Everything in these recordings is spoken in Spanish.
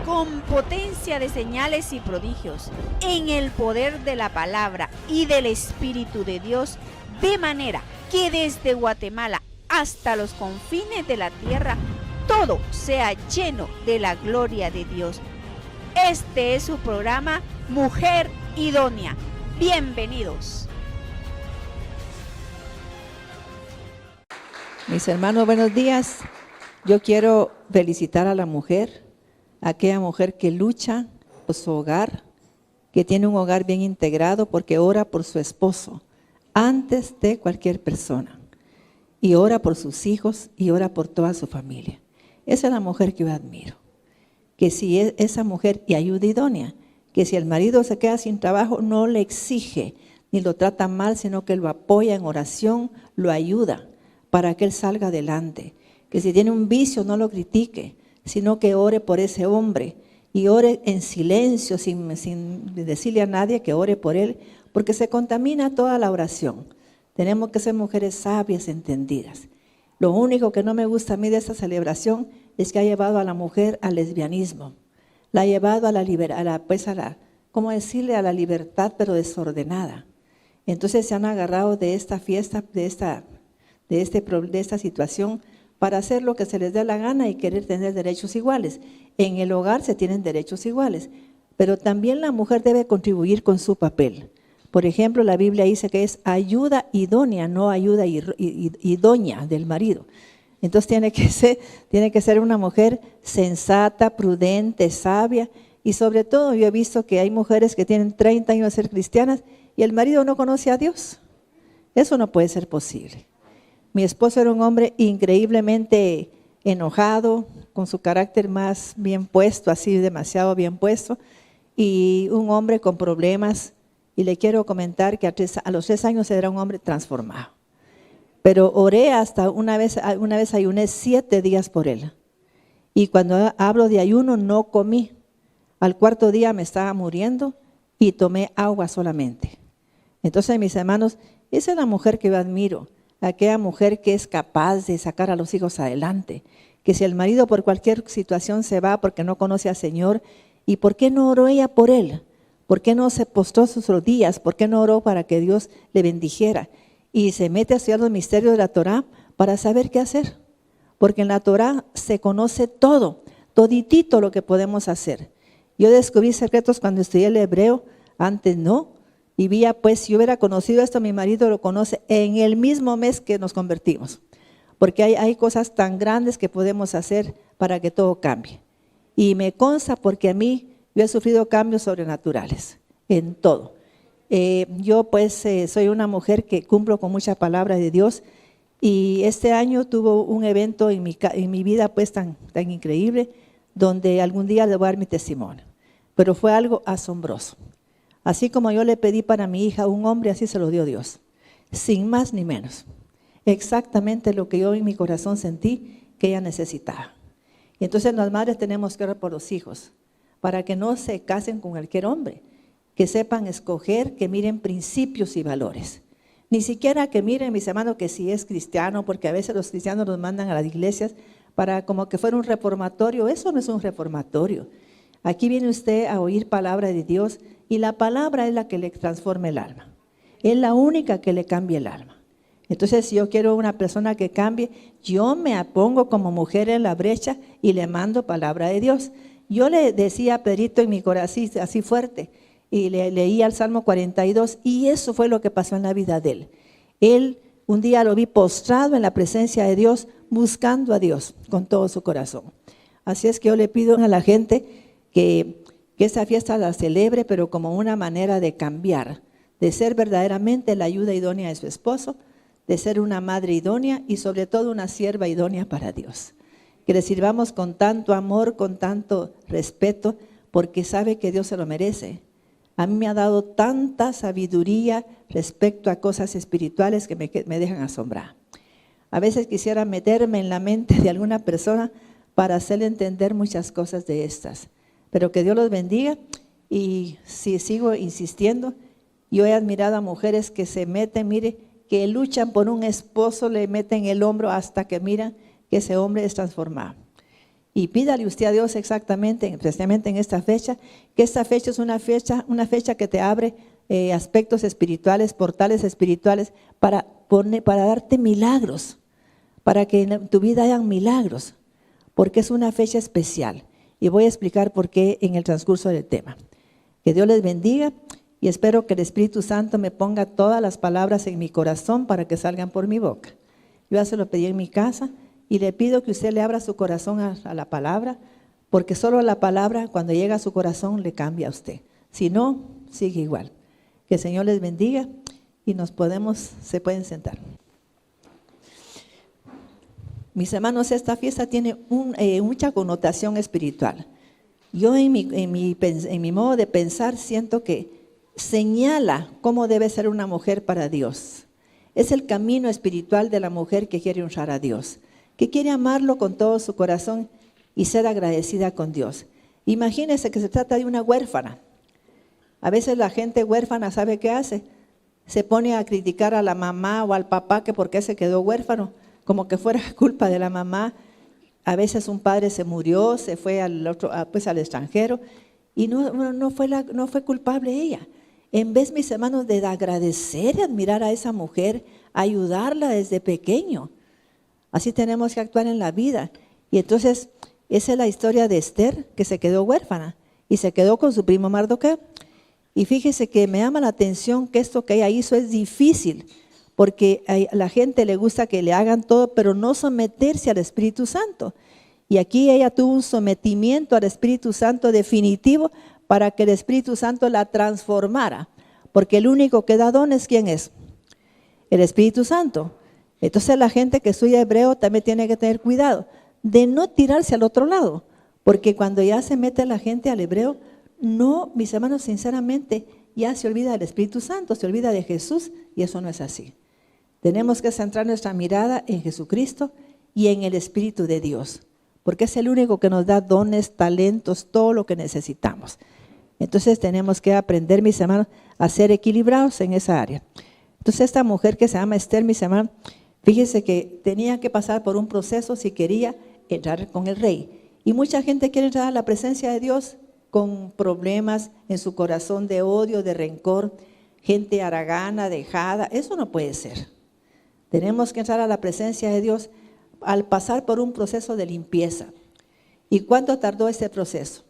con potencia de señales y prodigios, en el poder de la palabra y del Espíritu de Dios, de manera que desde Guatemala hasta los confines de la tierra, todo sea lleno de la gloria de Dios. Este es su programa Mujer Idónea. Bienvenidos. Mis hermanos, buenos días. Yo quiero felicitar a la mujer, a aquella mujer que lucha por su hogar, que tiene un hogar bien integrado porque ora por su esposo antes de cualquier persona, y ora por sus hijos y ora por toda su familia. Esa es la mujer que yo admiro, que si es esa mujer y ayuda idónea, que si el marido se queda sin trabajo no le exige ni lo trata mal, sino que lo apoya en oración, lo ayuda para que él salga adelante, que si tiene un vicio no lo critique, sino que ore por ese hombre y ore en silencio, sin decirle a nadie que ore por él, porque se contamina toda la oración. Tenemos que ser mujeres sabias, entendidas. Lo único que no me gusta a mí de esta celebración es que ha llevado a la mujer al lesbianismo, la ha llevado a ¿cómo decirle? A la libertad, pero desordenada. Entonces se han agarrado de esta fiesta, de esta situación, para hacer lo que se les dé la gana y querer tener derechos iguales. En el hogar se tienen derechos iguales, pero también la mujer debe contribuir con su papel. Por ejemplo, la Biblia dice que es ayuda idónea, no ayuda idónea del marido. Entonces tiene que ser una mujer sensata, prudente, sabia, y sobre todo yo he visto que hay mujeres que tienen 30 años de ser cristianas y el marido no conoce a Dios. Eso no puede ser posible. Mi esposo era un hombre increíblemente enojado, con su carácter más bien puesto, así demasiado bien puesto, y un hombre con problemas. Y le quiero comentar que a los 3 años era un hombre transformado. Pero oré hasta una vez ayuné 7 días por él. Y cuando hablo de ayuno, no comí. Al 4.º día me estaba muriendo y tomé agua solamente. Entonces, mis hermanos, esa es la mujer que yo admiro. Aquella mujer que es capaz de sacar a los hijos adelante, que si el marido por cualquier situación se va porque no conoce al Señor, ¿y por qué no oró ella por él? ¿Por qué no se postró sus rodillas? ¿Por qué no oró para que Dios le bendijera? Y se mete a estudiar los misterios de la Torá para saber qué hacer, porque en la Torá se conoce todo, toditito lo que podemos hacer. Yo descubrí secretos cuando estudié el hebreo, antes no. Y pues si yo hubiera conocido esto, mi marido lo conoce en el mismo mes que nos convertimos. Porque hay cosas tan grandes que podemos hacer para que todo cambie. Y me consta porque yo he sufrido cambios sobrenaturales en todo. Yo pues soy una mujer que cumplo con mucha palabra de Dios. Y este año tuvo un evento en mi vida pues tan increíble, donde algún día le voy a dar mi testimonio. Pero fue algo asombroso. Así como yo le pedí para mi hija un hombre, así se lo dio Dios, sin más ni menos. Exactamente lo que yo en mi corazón sentí que ella necesitaba. Y entonces las madres tenemos que orar por los hijos, para que no se casen con cualquier hombre, que sepan escoger, que miren principios y valores. Ni siquiera que miren, mis hermanos, que si es cristiano, porque a veces los cristianos nos mandan a las iglesias para como que fuera un reformatorio. Eso no es un reformatorio. Aquí viene usted a oír palabra de Dios y la palabra es la que le transforma el alma. Es la única que le cambia el alma. Entonces, si yo quiero una persona que cambie, yo me pongo como mujer en la brecha y le mando palabra de Dios. Yo le decía a Pedrito en mi corazón así fuerte y le leía el Salmo 42 y eso fue lo que pasó en la vida de él. Él un día lo vi postrado en la presencia de Dios, buscando a Dios con todo su corazón. Así es que yo le pido a la gente que esa fiesta la celebre, pero como una manera de cambiar, de ser verdaderamente la ayuda idónea de su esposo, de ser una madre idónea y sobre todo una sierva idónea para Dios. Que le sirvamos con tanto amor, con tanto respeto, porque sabe que Dios se lo merece. A mí me ha dado tanta sabiduría respecto a cosas espirituales que me dejan asombrar. A veces quisiera meterme en la mente de alguna persona para hacerle entender muchas cosas de estas. Pero que Dios los bendiga y si sigo insistiendo, yo he admirado a mujeres que se meten, mire, que luchan por un esposo, le meten el hombro hasta que miran que ese hombre es transformado. Y pídale usted a Dios exactamente, especialmente en esta fecha, que esta fecha es una fecha que te abre aspectos espirituales, portales espirituales, para darte milagros, para que en tu vida hayan milagros, porque es una fecha especial. Y voy a explicar por qué en el transcurso del tema. Que Dios les bendiga y espero que el Espíritu Santo me ponga todas las palabras en mi corazón para que salgan por mi boca. Yo ya se lo pedí en mi casa y le pido que usted le abra su corazón a la palabra, porque solo la palabra cuando llega a su corazón le cambia a usted. Si no, sigue igual. Que el Señor les bendiga y se pueden sentar. Mis hermanos, esta fiesta tiene mucha connotación espiritual. Yo en mi modo de pensar siento que señala cómo debe ser una mujer para Dios. Es el camino espiritual de la mujer que quiere honrar a Dios, que quiere amarlo con todo su corazón y ser agradecida con Dios. Imagínense que se trata de una huérfana. A veces la gente huérfana, ¿sabe qué hace? Se pone a criticar a la mamá o al papá que por qué se quedó huérfano, como que fuera culpa de la mamá. A veces un padre se murió, se fue al extranjero y no fue culpable ella. En vez, mis hermanos, de agradecer y admirar a esa mujer, ayudarla desde pequeño. Así tenemos que actuar en la vida. Y entonces, esa es la historia de Esther, que se quedó huérfana y se quedó con su primo Mardoqueo. Y fíjese que me llama la atención que esto que ella hizo es difícil, porque a la gente le gusta que le hagan todo, pero no someterse al Espíritu Santo. Y aquí ella tuvo un sometimiento al Espíritu Santo definitivo para que el Espíritu Santo la transformara. Porque el único que da dones, ¿quién es? El Espíritu Santo. Entonces la gente que estudia hebreo también tiene que tener cuidado de no tirarse al otro lado. Porque cuando ya se mete la gente al hebreo, no, mis hermanos, sinceramente, ya se olvida del Espíritu Santo, se olvida de Jesús y eso no es así. Tenemos que centrar nuestra mirada en Jesucristo y en el Espíritu de Dios, porque es el único que nos da dones, talentos, todo lo que necesitamos. Entonces tenemos que aprender, mis hermanos, a ser equilibrados en esa área. Entonces esta mujer que se llama Esther, mis hermanos, fíjese que tenía que pasar por un proceso si quería entrar con el rey. Y mucha gente quiere entrar a la presencia de Dios con problemas en su corazón de odio, de rencor, gente haragana, dejada. Eso no puede ser. Tenemos que entrar a la presencia de Dios al pasar por un proceso de limpieza. ¿Y cuánto tardó ese proceso?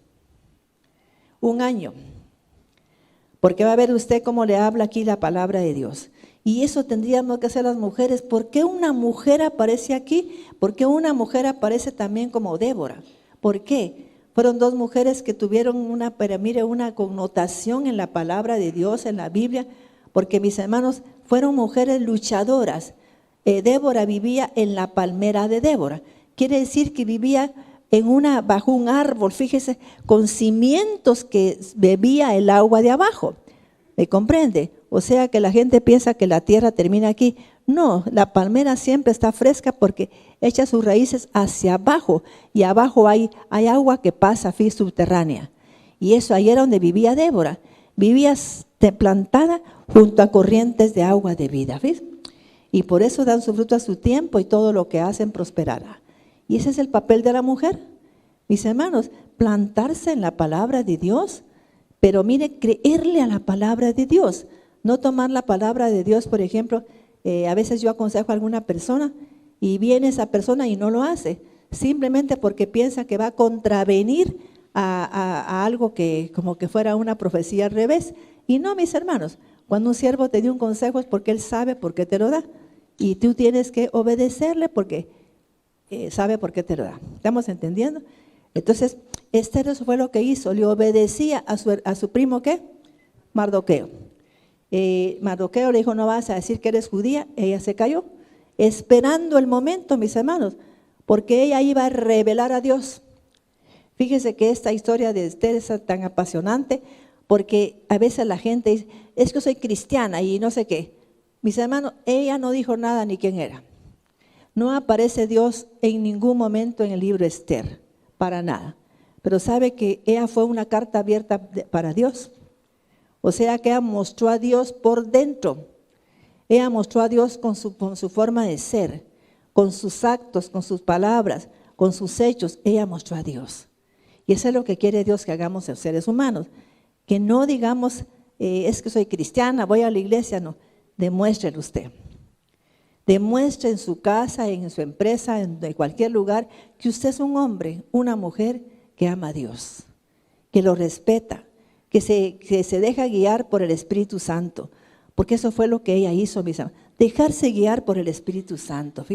1 año. Porque va a ver usted cómo le habla aquí la palabra de Dios. Y eso tendríamos que hacer las mujeres. ¿Por qué una mujer aparece aquí? ¿Por qué una mujer aparece también como Débora? ¿Por qué? Fueron 2 mujeres que tuvieron una connotación en la palabra de Dios, en la Biblia, porque mis hermanos fueron mujeres luchadoras. Débora vivía en la palmera de Débora. Quiere decir que vivía bajo un árbol, fíjese, con cimientos que bebía el agua de abajo. ¿Me comprende? O sea que la gente piensa que la tierra termina aquí. No, la palmera siempre está fresca porque echa sus raíces hacia abajo y abajo hay agua que pasa subterránea. Y eso ahí era donde vivía Débora. Vivía plantada junto a corrientes de agua de vida. ¿Ves? Y por eso dan su fruto a su tiempo y todo lo que hacen prosperará. Y ese es el papel de la mujer. Mis hermanos, plantarse en la palabra de Dios, pero mire, creerle a la palabra de Dios. No tomar la palabra de Dios, por ejemplo, a veces yo aconsejo a alguna persona y viene esa persona y no lo hace, simplemente porque piensa que va a contravenir a algo que como que fuera una profecía al revés. Y no, mis hermanos, cuando un siervo te dio un consejo es porque él sabe por qué te lo da. Y tú tienes que obedecerle porque sabe por qué te lo da. ¿Estamos entendiendo? Entonces, Esther eso fue lo que hizo, le obedecía a su primo, ¿qué? Mardoqueo. Mardoqueo le dijo, no vas a decir que eres judía. Ella se cayó, esperando el momento, mis hermanos, porque ella iba a revelar a Dios. Fíjese que esta historia de Esther es tan apasionante, porque a veces la gente dice, es que soy cristiana y no sé qué. Mis hermanos, ella no dijo nada ni quién era. No aparece Dios en ningún momento en el libro Esther, para nada. Pero sabe que ella fue una carta abierta para Dios. O sea que ella mostró a Dios por dentro. Ella mostró a Dios con su forma de ser, con sus actos, con sus palabras, con sus hechos, ella mostró a Dios. Y eso es lo que quiere Dios que hagamos los seres humanos. Que no digamos, es que soy cristiana, voy a la iglesia, no. Demuéstrelo usted. Demuestre en su casa, en su empresa, en cualquier lugar, que usted es un hombre, una mujer que ama a Dios, que lo respeta, que se deja guiar por el Espíritu Santo. Porque eso fue lo que ella hizo, mis amados. Dejarse guiar por el Espíritu Santo.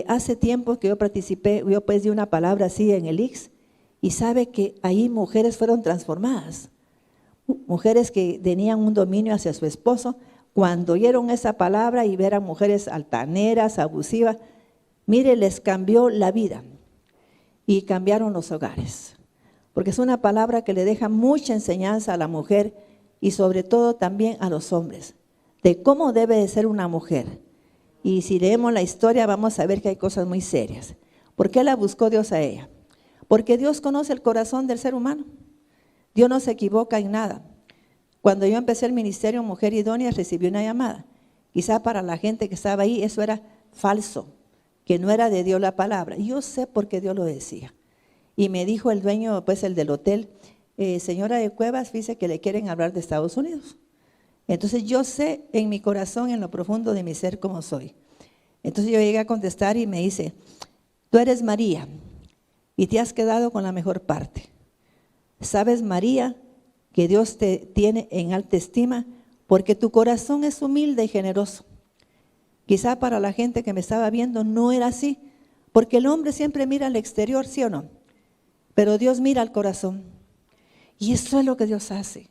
Hace tiempo que yo participé, yo pues di una palabra así en el IX, y sabe que ahí mujeres fueron transformadas. Mujeres que tenían un dominio hacia su esposo, cuando oyeron esa palabra y vieron mujeres altaneras, abusivas, mire, les cambió la vida y cambiaron los hogares. Porque es una palabra que le deja mucha enseñanza a la mujer y sobre todo también a los hombres, de cómo debe de ser una mujer. Y si leemos la historia vamos a ver que hay cosas muy serias. ¿Por qué la buscó Dios a ella? Porque Dios conoce el corazón del ser humano. Dios no se equivoca en nada. Cuando yo empecé el ministerio Mujer Idónea recibí una llamada. Quizá para la gente que estaba ahí eso era falso, que no era de Dios la palabra. Yo sé por qué Dios lo decía. Y me dijo el dueño, pues el del hotel, señora de Cuevas, dice que le quieren hablar de Estados Unidos. Entonces yo sé en mi corazón, en lo profundo de mi ser, cómo soy. Entonces yo llegué a contestar y me dice, tú eres María y te has quedado con la mejor parte. ¿Sabes, María, que Dios te tiene en alta estima porque tu corazón es humilde y generoso? Quizá para la gente que me estaba viendo no era así, porque el hombre siempre mira al exterior, ¿sí o no? Pero Dios mira al corazón. Y eso es lo que Dios hace.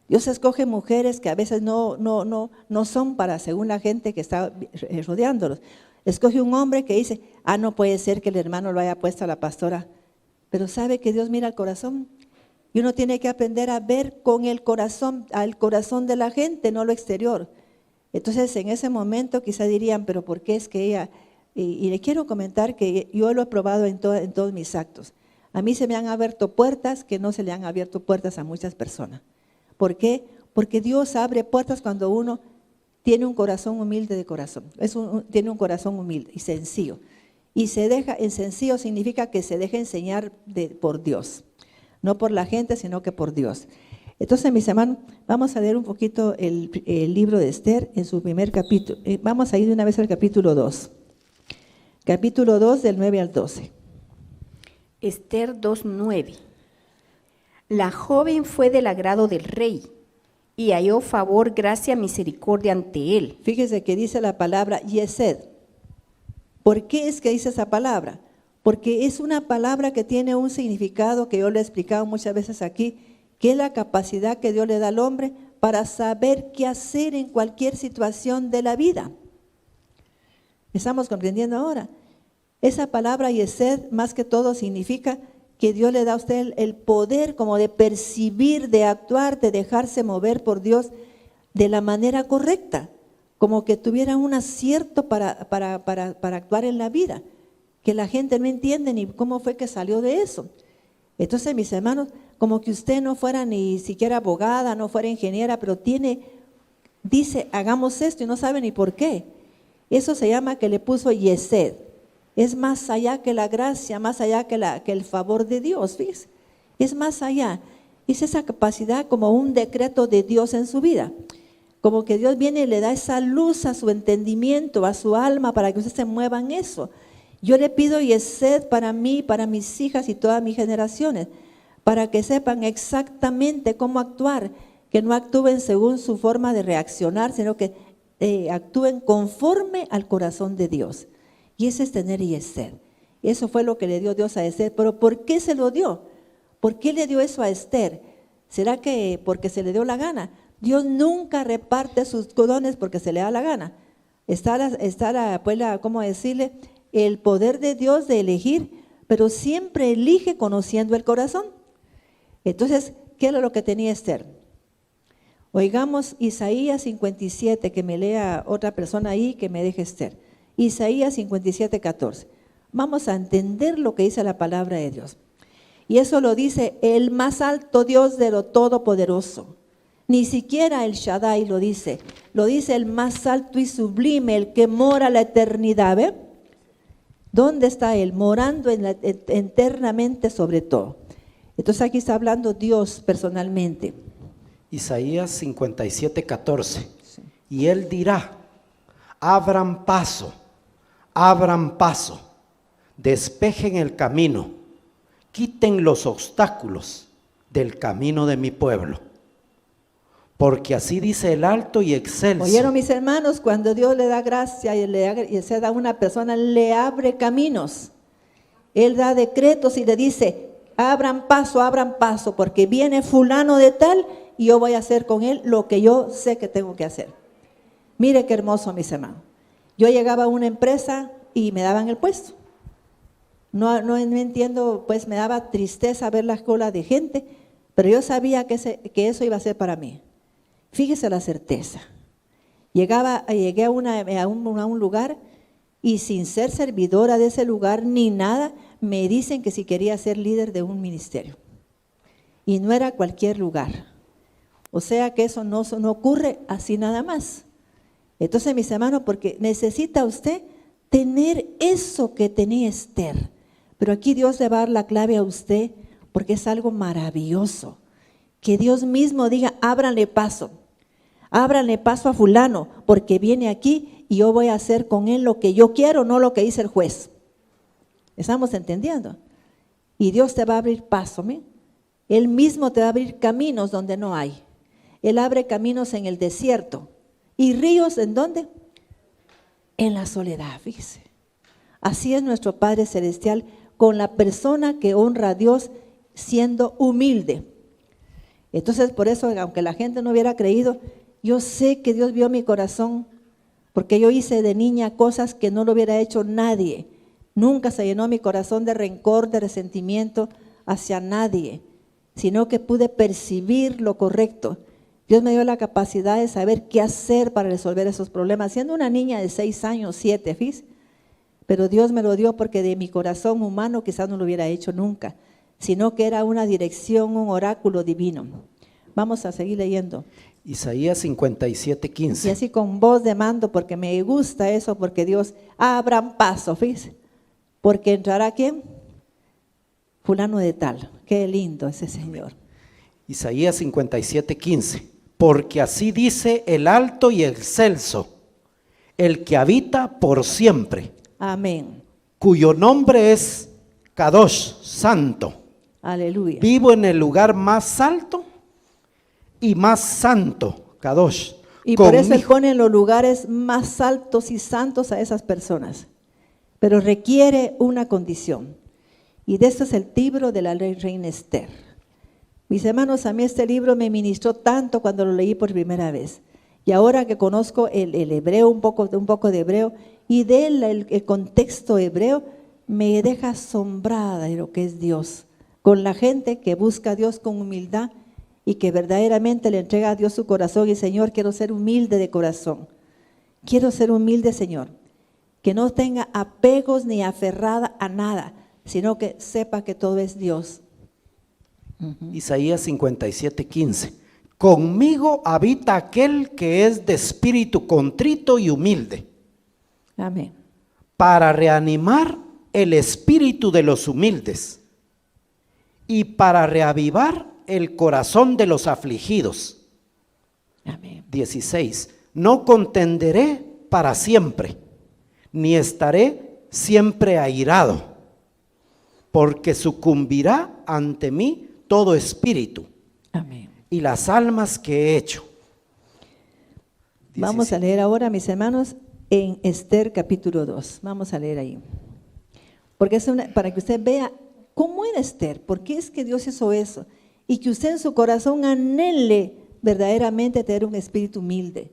Dios escoge mujeres que a veces no son para, según la gente que está rodeándolos. Escoge un hombre que dice, no puede ser que el hermano lo haya puesto a la pastora. Pero sabe que Dios mira al corazón. Y uno tiene que aprender a ver con el corazón, al corazón de la gente, no lo exterior. Entonces en ese momento quizá dirían, pero ¿por qué es que ella? Y le quiero comentar que yo lo he probado en todos mis actos. A mí se me han abierto puertas que no se le han abierto puertas a muchas personas. ¿Por qué? Porque Dios abre puertas cuando uno tiene un corazón humilde de corazón. Tiene un corazón humilde y sencillo. Y en sencillo significa que se deja enseñar por Dios. No por la gente, sino que por Dios. Entonces, mis hermanos, vamos a leer un poquito el libro de Esther en su primer capítulo. Vamos a ir de una vez al capítulo 2. Capítulo 2 del 9 al 12. Esther 2:9. La joven fue del agrado del rey y halló favor, gracia, misericordia ante él. Fíjese que dice la palabra Yesed. ¿Por qué es que dice esa palabra? Porque es una palabra que tiene un significado que yo le he explicado muchas veces aquí, que es la capacidad que Dios le da al hombre para saber qué hacer en cualquier situación de la vida. ¿Estamos comprendiendo ahora? Esa palabra Yesed más que todo significa que Dios le da a usted el poder como de percibir, de actuar, de dejarse mover por Dios de la manera correcta, como que tuviera un acierto para actuar en la vida, que la gente no entiende ni cómo fue que salió de eso. Entonces, mis hermanos, como que usted no fuera ni siquiera abogada, no fuera ingeniera, pero dice, hagamos esto y no sabe ni por qué. Eso se llama que le puso Yesed. Es más allá que la gracia, más allá que el favor de Dios, ¿ves? Es más allá. Es esa capacidad como un decreto de Dios en su vida. Como que Dios viene y le da esa luz a su entendimiento, a su alma, para que usted se mueva en eso. Yo le pido Yesed para mí, para mis hijas y todas mis generaciones, para que sepan exactamente cómo actuar, que no actúen según su forma de reaccionar, sino que actúen conforme al corazón de Dios. Y ese es tener Yesed. Eso fue lo que le dio Dios a Esther. Pero ¿por qué se lo dio? ¿Por qué le dio eso a Esther? ¿Será que porque se le dio la gana? Dios nunca reparte sus dones porque se le da la gana. ¿Cómo decirle? El poder de Dios de elegir, pero siempre elige conociendo el corazón. Entonces, ¿qué era lo que tenía Esther? Oigamos Isaías 57, que me lea otra persona ahí, que me deje Esther. Isaías 57:14. Vamos a entender lo que dice la palabra de Dios. Y eso lo dice el más alto Dios de lo todopoderoso. Ni siquiera el Shaddai lo dice el más alto y sublime, el que mora la eternidad. ¿Ve? ¿Dónde está Él? Morando eternamente sobre todo. Entonces aquí está hablando Dios personalmente. Isaías 57, 14. Y Él dirá, abran paso, despejen el camino, quiten los obstáculos del camino de mi pueblo. Porque así dice el alto y excelso. ¿Oyeron, mis hermanos? Cuando Dios le da gracia y se da a una persona, le abre caminos. Él da decretos y le dice, abran paso, porque viene fulano de tal y yo voy a hacer con él lo que yo sé que tengo que hacer. Mire qué hermoso, mis hermanos. Yo llegaba a una empresa y me daban el puesto. No entiendo, pues me daba tristeza ver las colas de gente, pero yo sabía que eso iba a ser para mí. Fíjese la certeza. Llegué a un lugar y sin ser servidora de ese lugar ni nada, me dicen que si quería ser líder de un ministerio. Y no era cualquier lugar. O sea que eso no ocurre así nada más. Entonces, mis hermanos, porque necesita usted tener eso que tenía Esther. Pero aquí Dios le va a dar la clave a usted porque es algo maravilloso. Que Dios mismo diga, ábranle paso a fulano, porque viene aquí y yo voy a hacer con él lo que yo quiero, no lo que dice el juez. ¿Estamos entendiendo? Y Dios te va a abrir paso, ¿me? Él mismo te va a abrir caminos donde no hay. Él abre caminos en el desierto. ¿Y ríos en dónde? En la soledad, fíjese. Así es nuestro Padre Celestial con la persona que honra a Dios siendo humilde. Entonces, por eso, aunque la gente no hubiera creído, yo sé que Dios vio mi corazón, porque yo hice de niña cosas que no lo hubiera hecho nadie. Nunca se llenó mi corazón de rencor, de resentimiento hacia nadie, sino que pude percibir lo correcto. Dios me dio la capacidad de saber qué hacer para resolver esos problemas, siendo una niña de 6 años, 7, ¿fíjate? Pero Dios me lo dio porque de mi corazón humano quizás no lo hubiera hecho nunca, sino que era una dirección, un oráculo divino. Vamos a seguir leyendo. Isaías 57, 15. Y así con voz de mando, porque me gusta eso, porque Dios, abran paso, fíjese, porque entrará ¿quién? Fulano de tal. Qué lindo ese Señor. Isaías 57, 15. Porque así dice el alto y excelso, el que habita por siempre. Amén. Cuyo nombre es Kadosh, santo. Aleluya. Vivo en el lugar más alto y más santo, Kadosh. Y por eso Él pone en los lugares más altos y santos a esas personas. Pero requiere una condición. Y de esto es el libro de la reina Esther. Mis hermanos, a mí este libro me ministró tanto cuando lo leí por primera vez. Y ahora que conozco el hebreo, un poco de hebreo, y de él el contexto hebreo, me deja asombrada de lo que es Dios. Con la gente que busca a Dios con humildad y que verdaderamente le entrega a Dios su corazón. Y Señor, quiero ser humilde de corazón. Quiero ser humilde, Señor. Que no tenga apegos ni aferrada a nada, sino que sepa que todo es Dios. Isaías 57, 15. Conmigo habita aquel que es de espíritu contrito y humilde. Amén. Para reanimar el espíritu de los humildes y para reavivar el corazón de los afligidos. Amén. 16. No contenderé para siempre, ni estaré siempre airado, porque sucumbirá ante mí todo espíritu. Amén. Y las almas que he hecho. 17. Vamos a leer ahora, mis hermanos, en Esther capítulo 2. Vamos a leer ahí. Porque es para que usted vea cómo era Esther, por qué es que Dios hizo eso. Y que usted en su corazón anhele verdaderamente tener un espíritu humilde.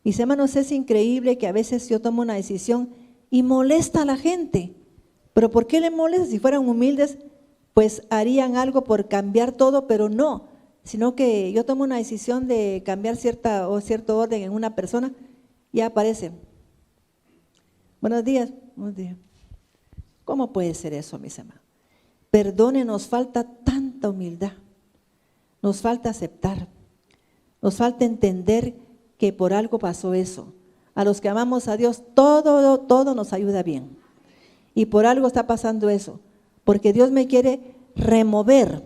Mis hermanos, es increíble que a veces yo tomo una decisión y molesta a la gente. ¿Pero por qué le molesta? Si fueran humildes, pues harían algo por cambiar todo, pero no. Sino que yo tomo una decisión de cambiar cierto orden en una persona, y aparece. Buenos días. Buenos días. ¿Cómo puede ser eso, mis hermanos? Perdone, nos falta tanta humildad. Nos falta aceptar. Nos falta entender que por algo pasó eso. A los que amamos a Dios, todo nos ayuda bien. Y por algo está pasando eso. Porque Dios me quiere remover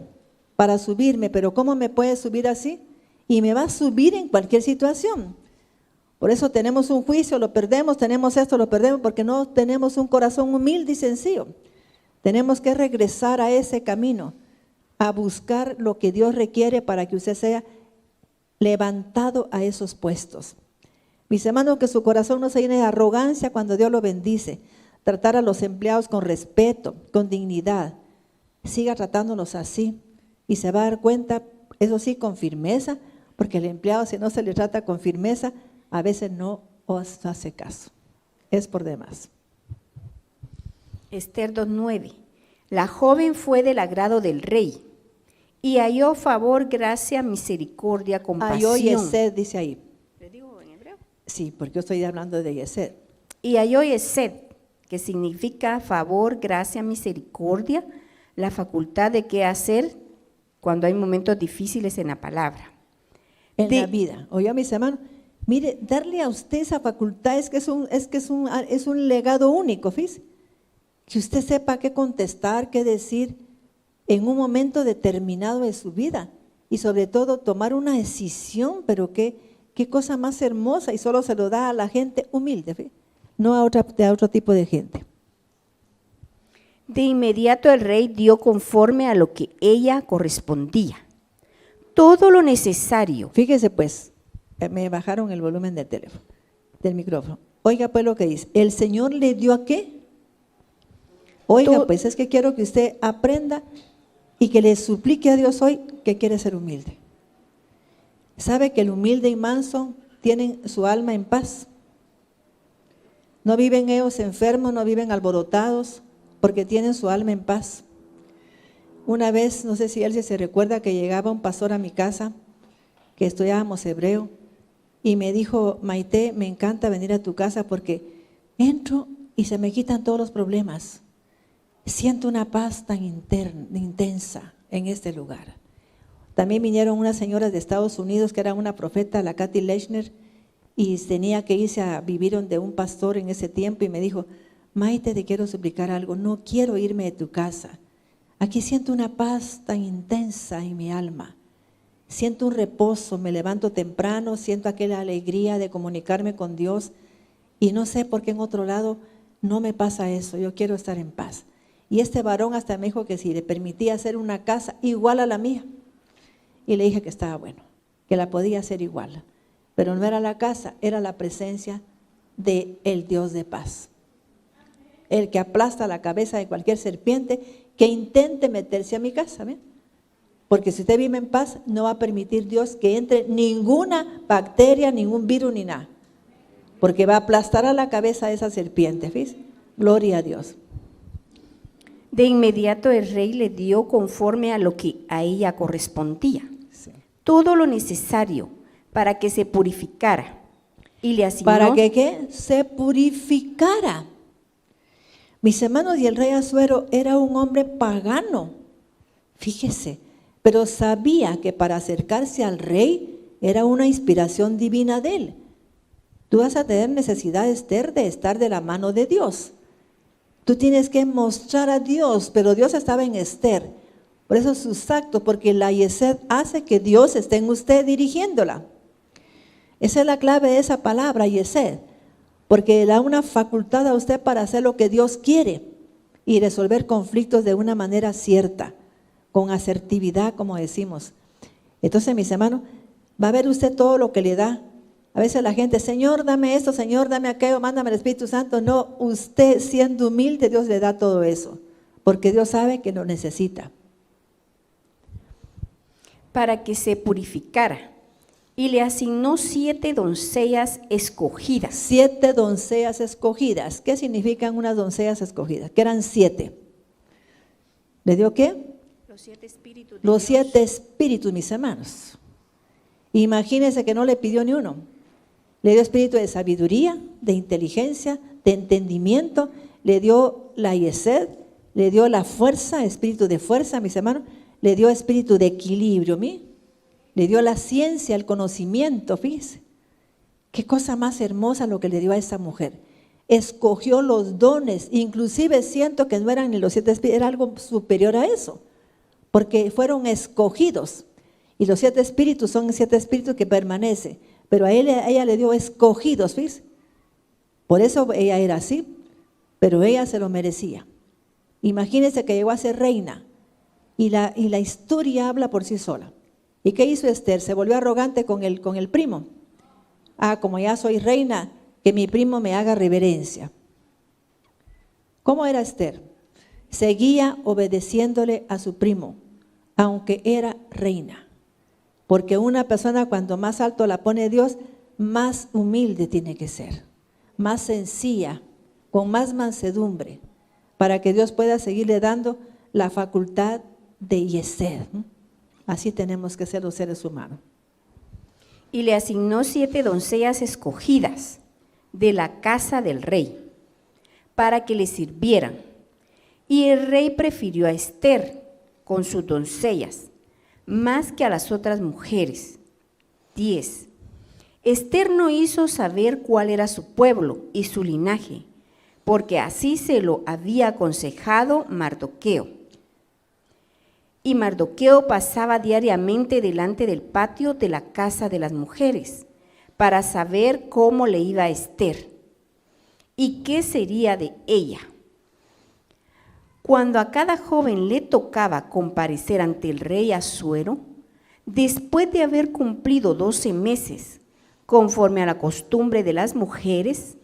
para subirme. Pero ¿cómo me puede subir así? Y me va a subir en cualquier situación. Por eso tenemos un juicio, lo perdemos, tenemos esto, lo perdemos, porque no tenemos un corazón humilde y sencillo. Tenemos que regresar a ese camino, a buscar lo que Dios requiere para que usted sea levantado a esos puestos. Mis hermanos, que su corazón no se llene de arrogancia cuando Dios lo bendice. Tratar a los empleados con respeto, con dignidad. Siga tratándolos así y se va a dar cuenta, eso sí, con firmeza, porque el empleado, si no se le trata con firmeza, a veces no os hace caso. Es por demás. Esther 2:9. La joven fue del agrado del rey y halló favor, gracia, misericordia, compasión. Halló Yesed, dice ahí. ¿Le digo en hebreo? Sí, porque yo estoy hablando de Yesed. Y halló Yesed, que significa favor, gracia, misericordia, la facultad de qué hacer cuando hay momentos difíciles en la palabra. En la vida. Oye, mis hermanos, mire, darle a usted esa facultad es un legado único, fíjese. Que usted sepa qué contestar, qué decir en un momento determinado de su vida. Y sobre todo tomar una decisión, pero qué cosa más hermosa, y solo se lo da a la gente humilde, fíjese, no a otro tipo de gente. De inmediato el rey dio conforme a lo que ella correspondía todo lo necesario. Fíjese pues, me bajaron el volumen del teléfono, del micrófono. Oiga pues lo que dice, ¿el Señor le dio a qué? Oiga pues, es que quiero que usted aprenda y que le suplique a Dios hoy que quiere ser humilde. ¿Sabe que el humilde y manso tienen su alma en paz? No viven ellos enfermos, no viven alborotados, porque tienen su alma en paz. Una vez, no sé si él se recuerda, que llegaba un pastor a mi casa, que estudiábamos hebreo, y me dijo: Maite, me encanta venir a tu casa porque entro y se me quitan todos los problemas. Siento una paz tan intensa en este lugar. También vinieron unas señoras de Estados Unidos que era una profeta, la Kathy Lechner, y tenía que irse a vivir donde un pastor en ese tiempo, y me dijo: Maite, te quiero suplicar algo, no quiero irme de tu casa. Aquí siento una paz tan intensa en mi alma. Siento un reposo, me levanto temprano, siento aquella alegría de comunicarme con Dios, y no sé por qué en otro lado no me pasa eso, yo quiero estar en paz. Y este varón hasta me dijo que si le permitía hacer una casa igual a la mía, y le dije que estaba bueno, que la podía hacer igual, pero no era la casa, era la presencia del Dios de paz, el que aplasta la cabeza de cualquier serpiente que intente meterse a mi casa, ¿ven? Porque si usted vive en paz, no va a permitir Dios que entre ninguna bacteria, ningún virus ni nada, porque va a aplastar a la cabeza de esa serpiente, ¿ves? Gloria a Dios. De inmediato el rey le dio conforme a lo que a ella correspondía, sí, todo lo necesario para que se purificara, y le asignó. ¿Para que qué? Se purificara. Mis hermanos, y el rey Asuero era un hombre pagano, fíjese, pero sabía que para acercarse al rey era una inspiración divina de él. Tú vas a tener necesidad, Esther, de estar de la mano de Dios. Tú tienes que mostrar a Dios, pero Dios estaba en Esther. Por eso sus actos, porque la Yesed hace que Dios esté en usted dirigiéndola. Esa es la clave de esa palabra, Yesed. Porque le da una facultad a usted para hacer lo que Dios quiere y resolver conflictos de una manera cierta, con asertividad, como decimos. Entonces, mis hermanos, va a ver usted todo lo que le da. A veces la gente: Señor, dame esto, Señor, dame aquello, mándame el Espíritu Santo. No, usted siendo humilde, Dios le da todo eso, porque Dios sabe que lo necesita. Para que se purificara. Y le asignó 7 doncellas escogidas. 7 doncellas escogidas. ¿Qué significan unas doncellas escogidas? Que eran 7. ¿Le dio qué? Los 7 espíritus. Los 7 espíritus, mis hermanos. Imagínense que no le pidió ni uno. Le dio espíritu de sabiduría, de inteligencia, de entendimiento. Le dio la Yesed, le dio la fuerza, espíritu de fuerza, mis hermanos. Le dio espíritu de equilibrio, le dio la ciencia, el conocimiento, fíjese. Qué cosa más hermosa lo que le dio a esa mujer. escogió los dones, inclusive siento que no eran ni los 7 espíritus, era algo superior a eso, porque fueron escogidos. Y los 7 espíritus son 7 espíritus que permanecen, pero a ella le dio escogidos, ¿ves? Por eso ella era así, pero ella se lo merecía. Imagínense que llegó a ser reina y la historia habla por sí sola. ¿Y qué hizo Esther? Se volvió arrogante con el primo. Como ya soy reina, que mi primo me haga reverencia. ¿Cómo era Esther? Seguía obedeciéndole a su primo, aunque era reina. Porque una persona cuando más alto la pone Dios, más humilde tiene que ser, más sencilla, con más mansedumbre, para que Dios pueda seguirle dando la facultad de yesed. Así tenemos que ser los seres humanos. Y le asignó 7 doncellas escogidas de la casa del rey, para que le sirvieran. Y el rey prefirió a Esther con sus doncellas, más que a las otras mujeres. 10. Esther no hizo saber cuál era su pueblo y su linaje, porque así se lo había aconsejado Mardoqueo. Y Mardoqueo pasaba diariamente delante del patio de la casa de las mujeres, para saber cómo le iba a Esther y qué sería de ella. Cuando a cada joven le tocaba comparecer ante el rey Asuero, después de haber cumplido 12 meses, conforme a la costumbre de las mujeres,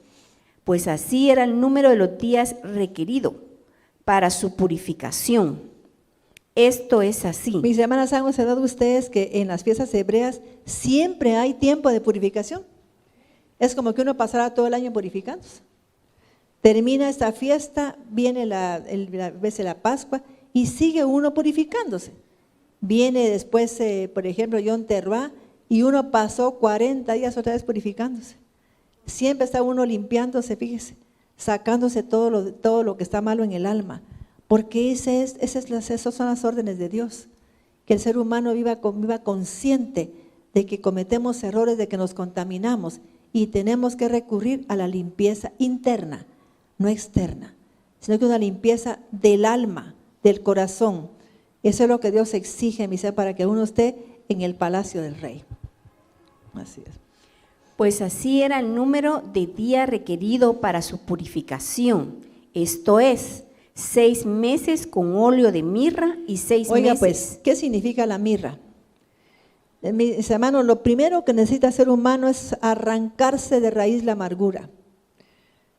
pues así era el número de los días requerido para su purificación. Esto es así. Mis hermanas, ¿han observado ustedes que en las fiestas hebreas siempre hay tiempo de purificación? Es como que uno pasara todo el año purificándose. Termina esta fiesta, viene la Pascua y sigue uno purificándose. Viene después, por ejemplo, Yom Teruah, y uno pasó 40 días otra vez purificándose. Siempre está uno limpiándose, fíjese, sacándose todo lo que está malo en el alma. Porque esas son las órdenes de Dios. Que el ser humano viva consciente de que cometemos errores, de que nos contaminamos y tenemos que recurrir a la limpieza interna, no externa, sino que una limpieza del alma, del corazón. Eso es lo que Dios exige, mi ser, para que uno esté en el palacio del rey. Así es. Pues así era el número de días requerido para su purificación. Esto es, 6 meses con óleo de mirra y 6 meses. Oiga, pues, ¿qué significa la mirra? Mis hermanos, lo primero que necesita el ser humano es arrancarse de raíz la amargura.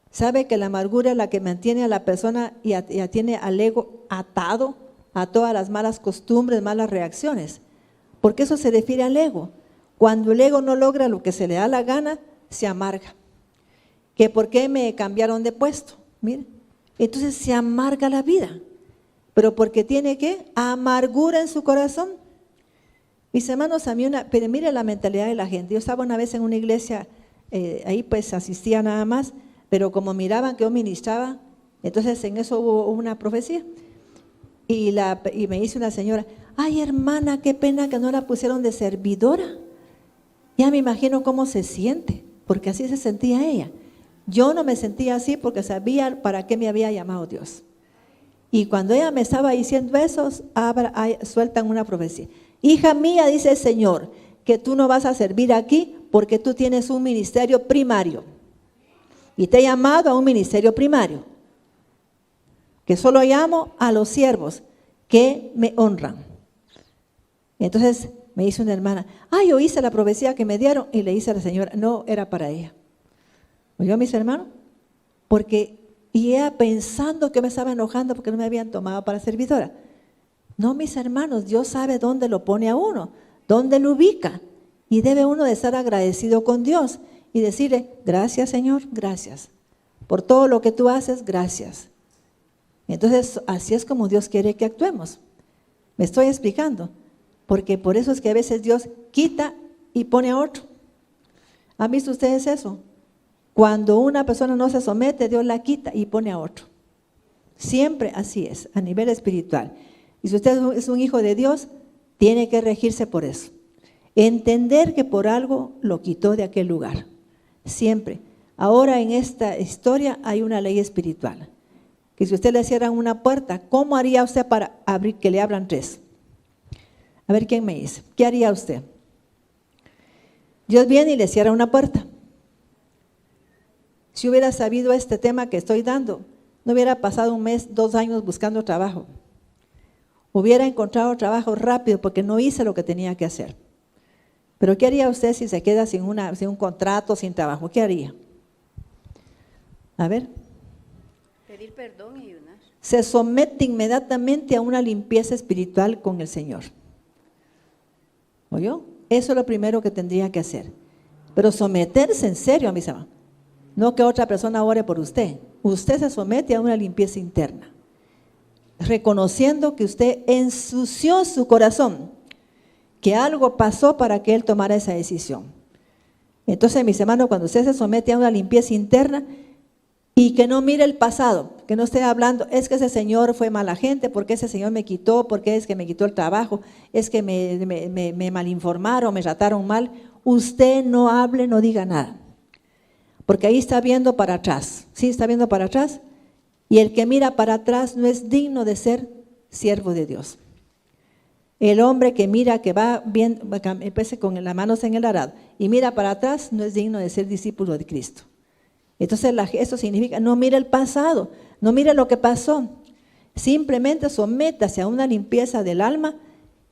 Sabe que la amargura es la que mantiene a la persona y tiene al ego atado a todas las malas costumbres, malas reacciones. Porque eso se refiere al ego. Cuando el ego no logra lo que se le da la gana, se amarga. ¿Que por qué me cambiaron de puesto? Miren, entonces se amarga la vida. Pero porque tiene ¿qué? Amargura en su corazón. Mis hermanos, pero mire la mentalidad de la gente. Yo estaba una vez en una iglesia, ahí pues asistía nada más, pero como miraban que yo ministraba, entonces en eso hubo una profecía. Y me dice una señora, ay hermana, qué pena que no la pusieron de servidora. Ya me imagino cómo se siente, porque así se sentía ella. Yo no me sentía así porque sabía para qué me había llamado Dios. Y cuando ella me estaba diciendo eso, sueltan una profecía. Hija mía, dice el Señor, que tú no vas a servir aquí porque tú tienes un ministerio primario. Y te he llamado a un ministerio primario. Que solo llamo a los siervos que me honran. Entonces me dice una hermana, yo hice la profecía que me dieron y le hice a la señora, no, era para ella. ¿Oyó, mis hermanos? Y ella pensando que me estaba enojando porque no me habían tomado para servidora. No, mis hermanos, Dios sabe dónde lo pone a uno, dónde lo ubica. Y debe uno de estar agradecido con Dios y decirle, gracias Señor, gracias. Por todo lo que tú haces, gracias. Entonces, así es como Dios quiere que actuemos. ¿Me estoy explicando? Porque por eso es que a veces Dios quita y pone a otro. ¿Han visto ustedes eso? Cuando una persona no se somete, Dios la quita y pone a otro. Siempre así es, a nivel espiritual. Y si usted es un hijo de Dios, tiene que regirse por eso. Entender que por algo lo quitó de aquel lugar. Siempre. Ahora en esta historia hay una ley espiritual. Que si usted le cierra una puerta, ¿cómo haría usted para abrir que le abran 3? A ver quién me dice. ¿Qué haría usted? Dios viene y le cierra una puerta. Si hubiera sabido este tema que estoy dando, no hubiera pasado 1 mes, 2 años buscando trabajo. Hubiera encontrado trabajo rápido porque no hice lo que tenía que hacer. Pero ¿qué haría usted si se queda sin un contrato, sin trabajo? ¿Qué haría? A ver. Pedir perdón y ayunar. Se somete inmediatamente a una limpieza espiritual con el Señor. ¿Oyó? Eso es lo primero que tendría que hacer. Pero someterse en serio, mis hermanos. No que otra persona ore por usted. Usted se somete a una limpieza interna. Reconociendo que usted ensució su corazón. Que algo pasó para que él tomara esa decisión. Entonces, mis hermanos, cuando usted se somete a una limpieza interna y que no mire el pasado, que no esté hablando, es que ese señor fue mala gente, porque ese señor me quitó, porque es que me quitó el trabajo, es que me malinformaron, me trataron mal. Usted no hable, no diga nada. Porque ahí está viendo para atrás. ¿Sí está viendo para atrás? Y el que mira para atrás no es digno de ser siervo de Dios. El hombre que mira, que va bien, empecé con las manos en el arado y mira para atrás, no es digno de ser discípulo de Cristo. Entonces eso significa, no mire el pasado, no mire lo que pasó. Simplemente sométase a una limpieza del alma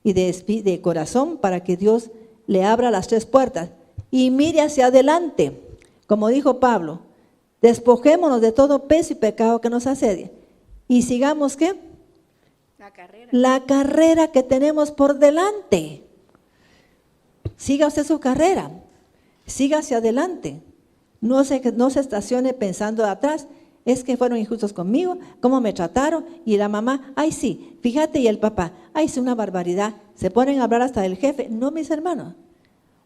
y de corazón para que Dios le abra las 3 puertas. Y mire hacia adelante, como dijo Pablo, despojémonos de todo peso y pecado que nos asedia. Y sigamos, ¿qué? La carrera que tenemos por delante. Siga usted su carrera, siga hacia adelante. No se estacione pensando atrás, es que fueron injustos conmigo, cómo me trataron, y la mamá, ay sí, fíjate, y el papá, ay sí, una barbaridad, se ponen a hablar hasta del jefe. No, mis hermanos,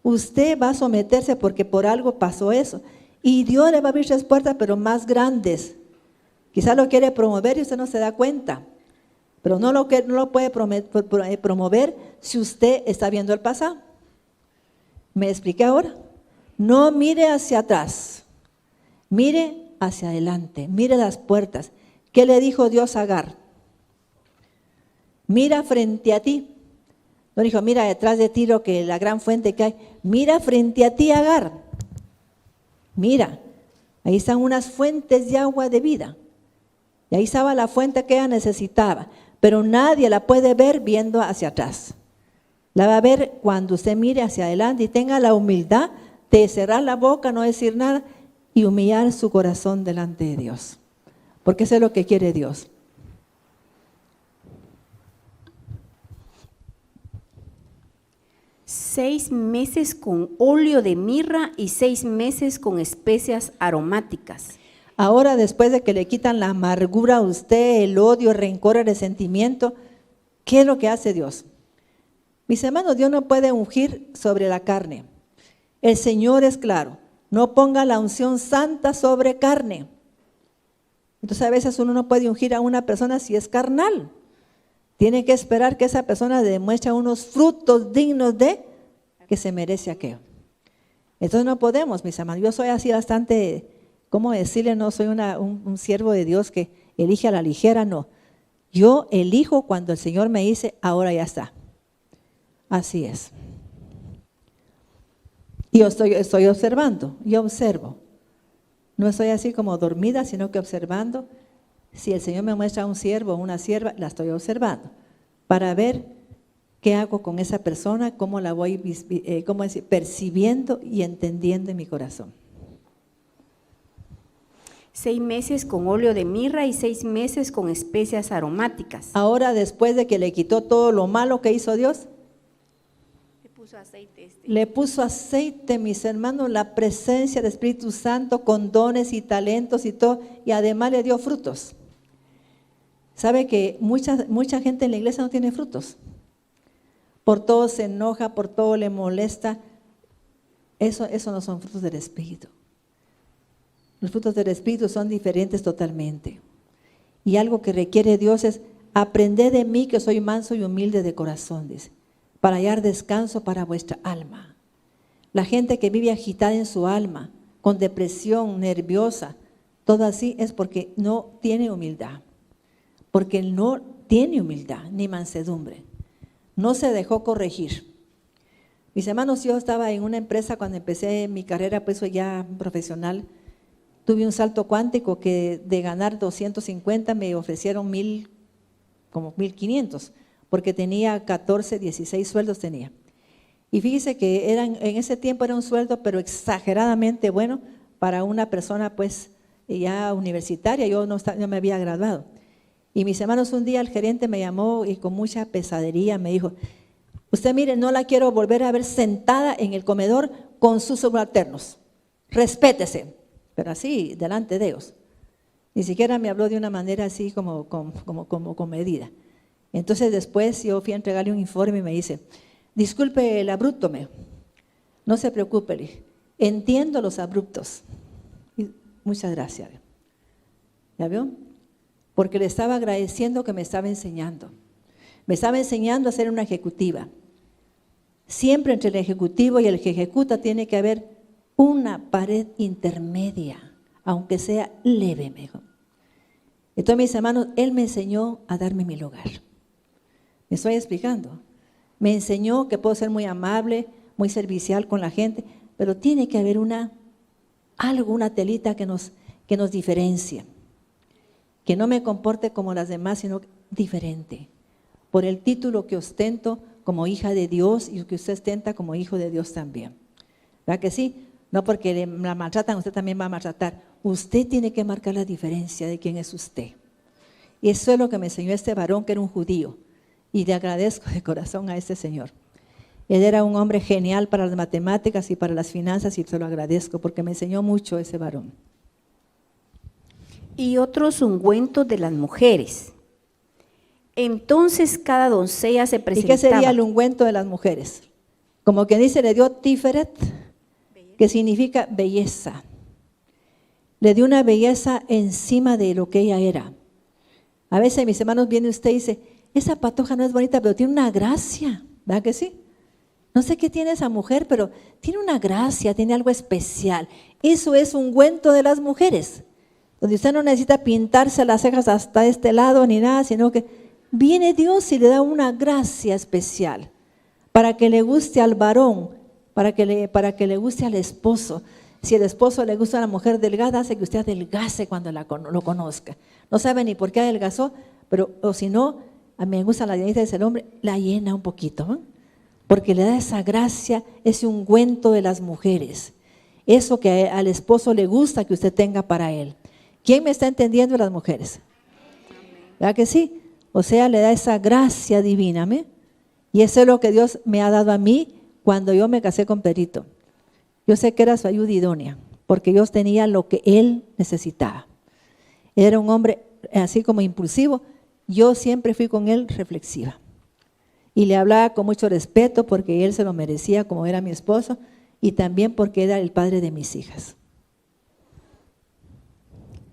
usted va a someterse porque por algo pasó eso, y Dios le va a abrir 3 puertas, pero más grandes. Quizás lo quiere promover y usted no se da cuenta. Pero no lo puede promover si usted está viendo el pasado. ¿Me expliqué ahora? No mire hacia atrás, mire hacia adelante, mire las puertas. ¿Qué le dijo Dios a Agar? Mira frente a ti. No dijo, mira detrás de ti lo que la gran fuente que hay. Mira frente a ti, Agar. Mira, ahí están unas fuentes de agua de vida. Y ahí estaba la fuente que ella necesitaba. Pero nadie la puede ver viendo hacia atrás. La va a ver cuando usted mire hacia adelante y tenga la humildad de cerrar la boca, no decir nada y humillar su corazón delante de Dios. Porque eso es lo que quiere Dios. «6 meses con óleo de mirra y 6 meses con especias aromáticas». Ahora, después de que le quitan la amargura a usted, el odio, el rencor, el resentimiento, ¿qué es lo que hace Dios? Mis hermanos, Dios no puede ungir sobre la carne. El Señor es claro, no ponga la unción santa sobre carne. Entonces a veces uno no puede ungir a una persona si es carnal. Tiene que esperar que esa persona demuestre unos frutos dignos de que se merece aquello. Entonces no podemos, mis hermanos. Yo soy así bastante... ¿Cómo decirle? No soy un siervo de Dios que elige a la ligera, no. Yo elijo cuando el Señor me dice, ahora ya está. Así es. Y yo estoy observando, yo observo. No estoy así como dormida, sino que observando. Si el Señor me muestra un siervo o una sierva, la estoy observando para ver qué hago con esa persona, cómo la voy percibiendo y entendiendo en mi corazón. 6 meses con óleo de mirra y 6 meses con especias aromáticas. Ahora, después de que le quitó todo lo malo que hizo Dios, le puso aceite, mis hermanos, la presencia del Espíritu Santo con dones y talentos y todo, y además le dio frutos. ¿Sabe que mucha gente en la iglesia no tiene frutos? Por todo se enoja, por todo le molesta. Eso no son frutos del Espíritu. Los frutos del Espíritu son diferentes totalmente. Y algo que requiere Dios es aprender de mí que soy manso y humilde de corazón, dice, para hallar descanso para vuestra alma. La gente que vive agitada en su alma, con depresión, nerviosa, todo así es porque no tiene humildad. Porque no tiene humildad ni mansedumbre. No se dejó corregir. Mis hermanos, yo estaba en una empresa cuando empecé mi carrera, pues ya profesional. Tuve un salto cuántico que de ganar 250 me ofrecieron como 1,500, porque tenía 14, 16 sueldos tenía. Y fíjese que en ese tiempo era un sueldo, pero exageradamente bueno para una persona pues ya universitaria. Yo no me había graduado. Y mis hermanos, un día el gerente me llamó y con mucha pesadería me dijo: usted mire, no la quiero volver a ver sentada en el comedor con sus subalternos. Respétese. Pero así, delante de ellos. Ni siquiera me habló de una manera así como comedida. Entonces después yo fui a entregarle un informe y me dice: disculpe el abrupto, no se preocupe, entiendo los abruptos. Y muchas gracias. ¿Ya vio? Porque le estaba agradeciendo que me estaba enseñando. Me estaba enseñando a ser una ejecutiva. Siempre entre el ejecutivo y el que ejecuta tiene que haber una pared intermedia, aunque sea leve, mejor. Entonces, mis hermanos, él me enseñó a darme mi lugar. ¿Me estoy explicando? Me enseñó que puedo ser muy amable, muy servicial con la gente, pero tiene que haber una telita que nos diferencie. Que no me comporte como las demás, sino diferente. Por el título que ostento como hija de Dios y que usted ostenta como hijo de Dios también. ¿Verdad que sí? No porque la maltratan, usted también va a maltratar. Usted tiene que marcar la diferencia de quién es usted. Y eso es lo que me enseñó este varón, que era un judío. Y le agradezco de corazón a este señor. Él era un hombre genial para las matemáticas y para las finanzas, y se lo agradezco porque me enseñó mucho ese varón. Y otros ungüentos de las mujeres. Entonces cada doncella se presentaba. ¿Y qué sería el ungüento de las mujeres? Como que dice, le dio tiferet, que significa belleza. Le dio una belleza encima de lo que ella era. A veces, mis hermanos, viene usted y dice: esa patoja no es bonita, pero tiene una gracia. ¿Verdad que sí? No sé qué tiene esa mujer, pero tiene una gracia, tiene algo especial. Eso es ungüento de las mujeres. Donde usted no necesita pintarse las cejas hasta este lado ni nada, sino que viene Dios y le da una gracia especial para que le guste al varón, para que le guste al esposo. Si el esposo le gusta a la mujer delgada, hace que usted adelgace cuando lo conozca. No sabe ni por qué adelgazó, pero o si no, a mí me gusta la llenita del hombre, la llena un poquito, ¿eh? Porque le da esa gracia, ese ungüento de las mujeres. Eso que al esposo le gusta que usted tenga para él. ¿Quién me está entendiendo? Las mujeres. ¿Verdad que sí? O sea, le da esa gracia divina. Y eso es lo que Dios me ha dado a mí cuando yo me casé con Pedrito. Yo sé que era su ayuda idónea, porque yo tenía lo que él necesitaba. Era un hombre así como impulsivo. Yo siempre fui con él reflexiva. Y le hablaba con mucho respeto porque él se lo merecía como era mi esposo y también porque era el padre de mis hijas.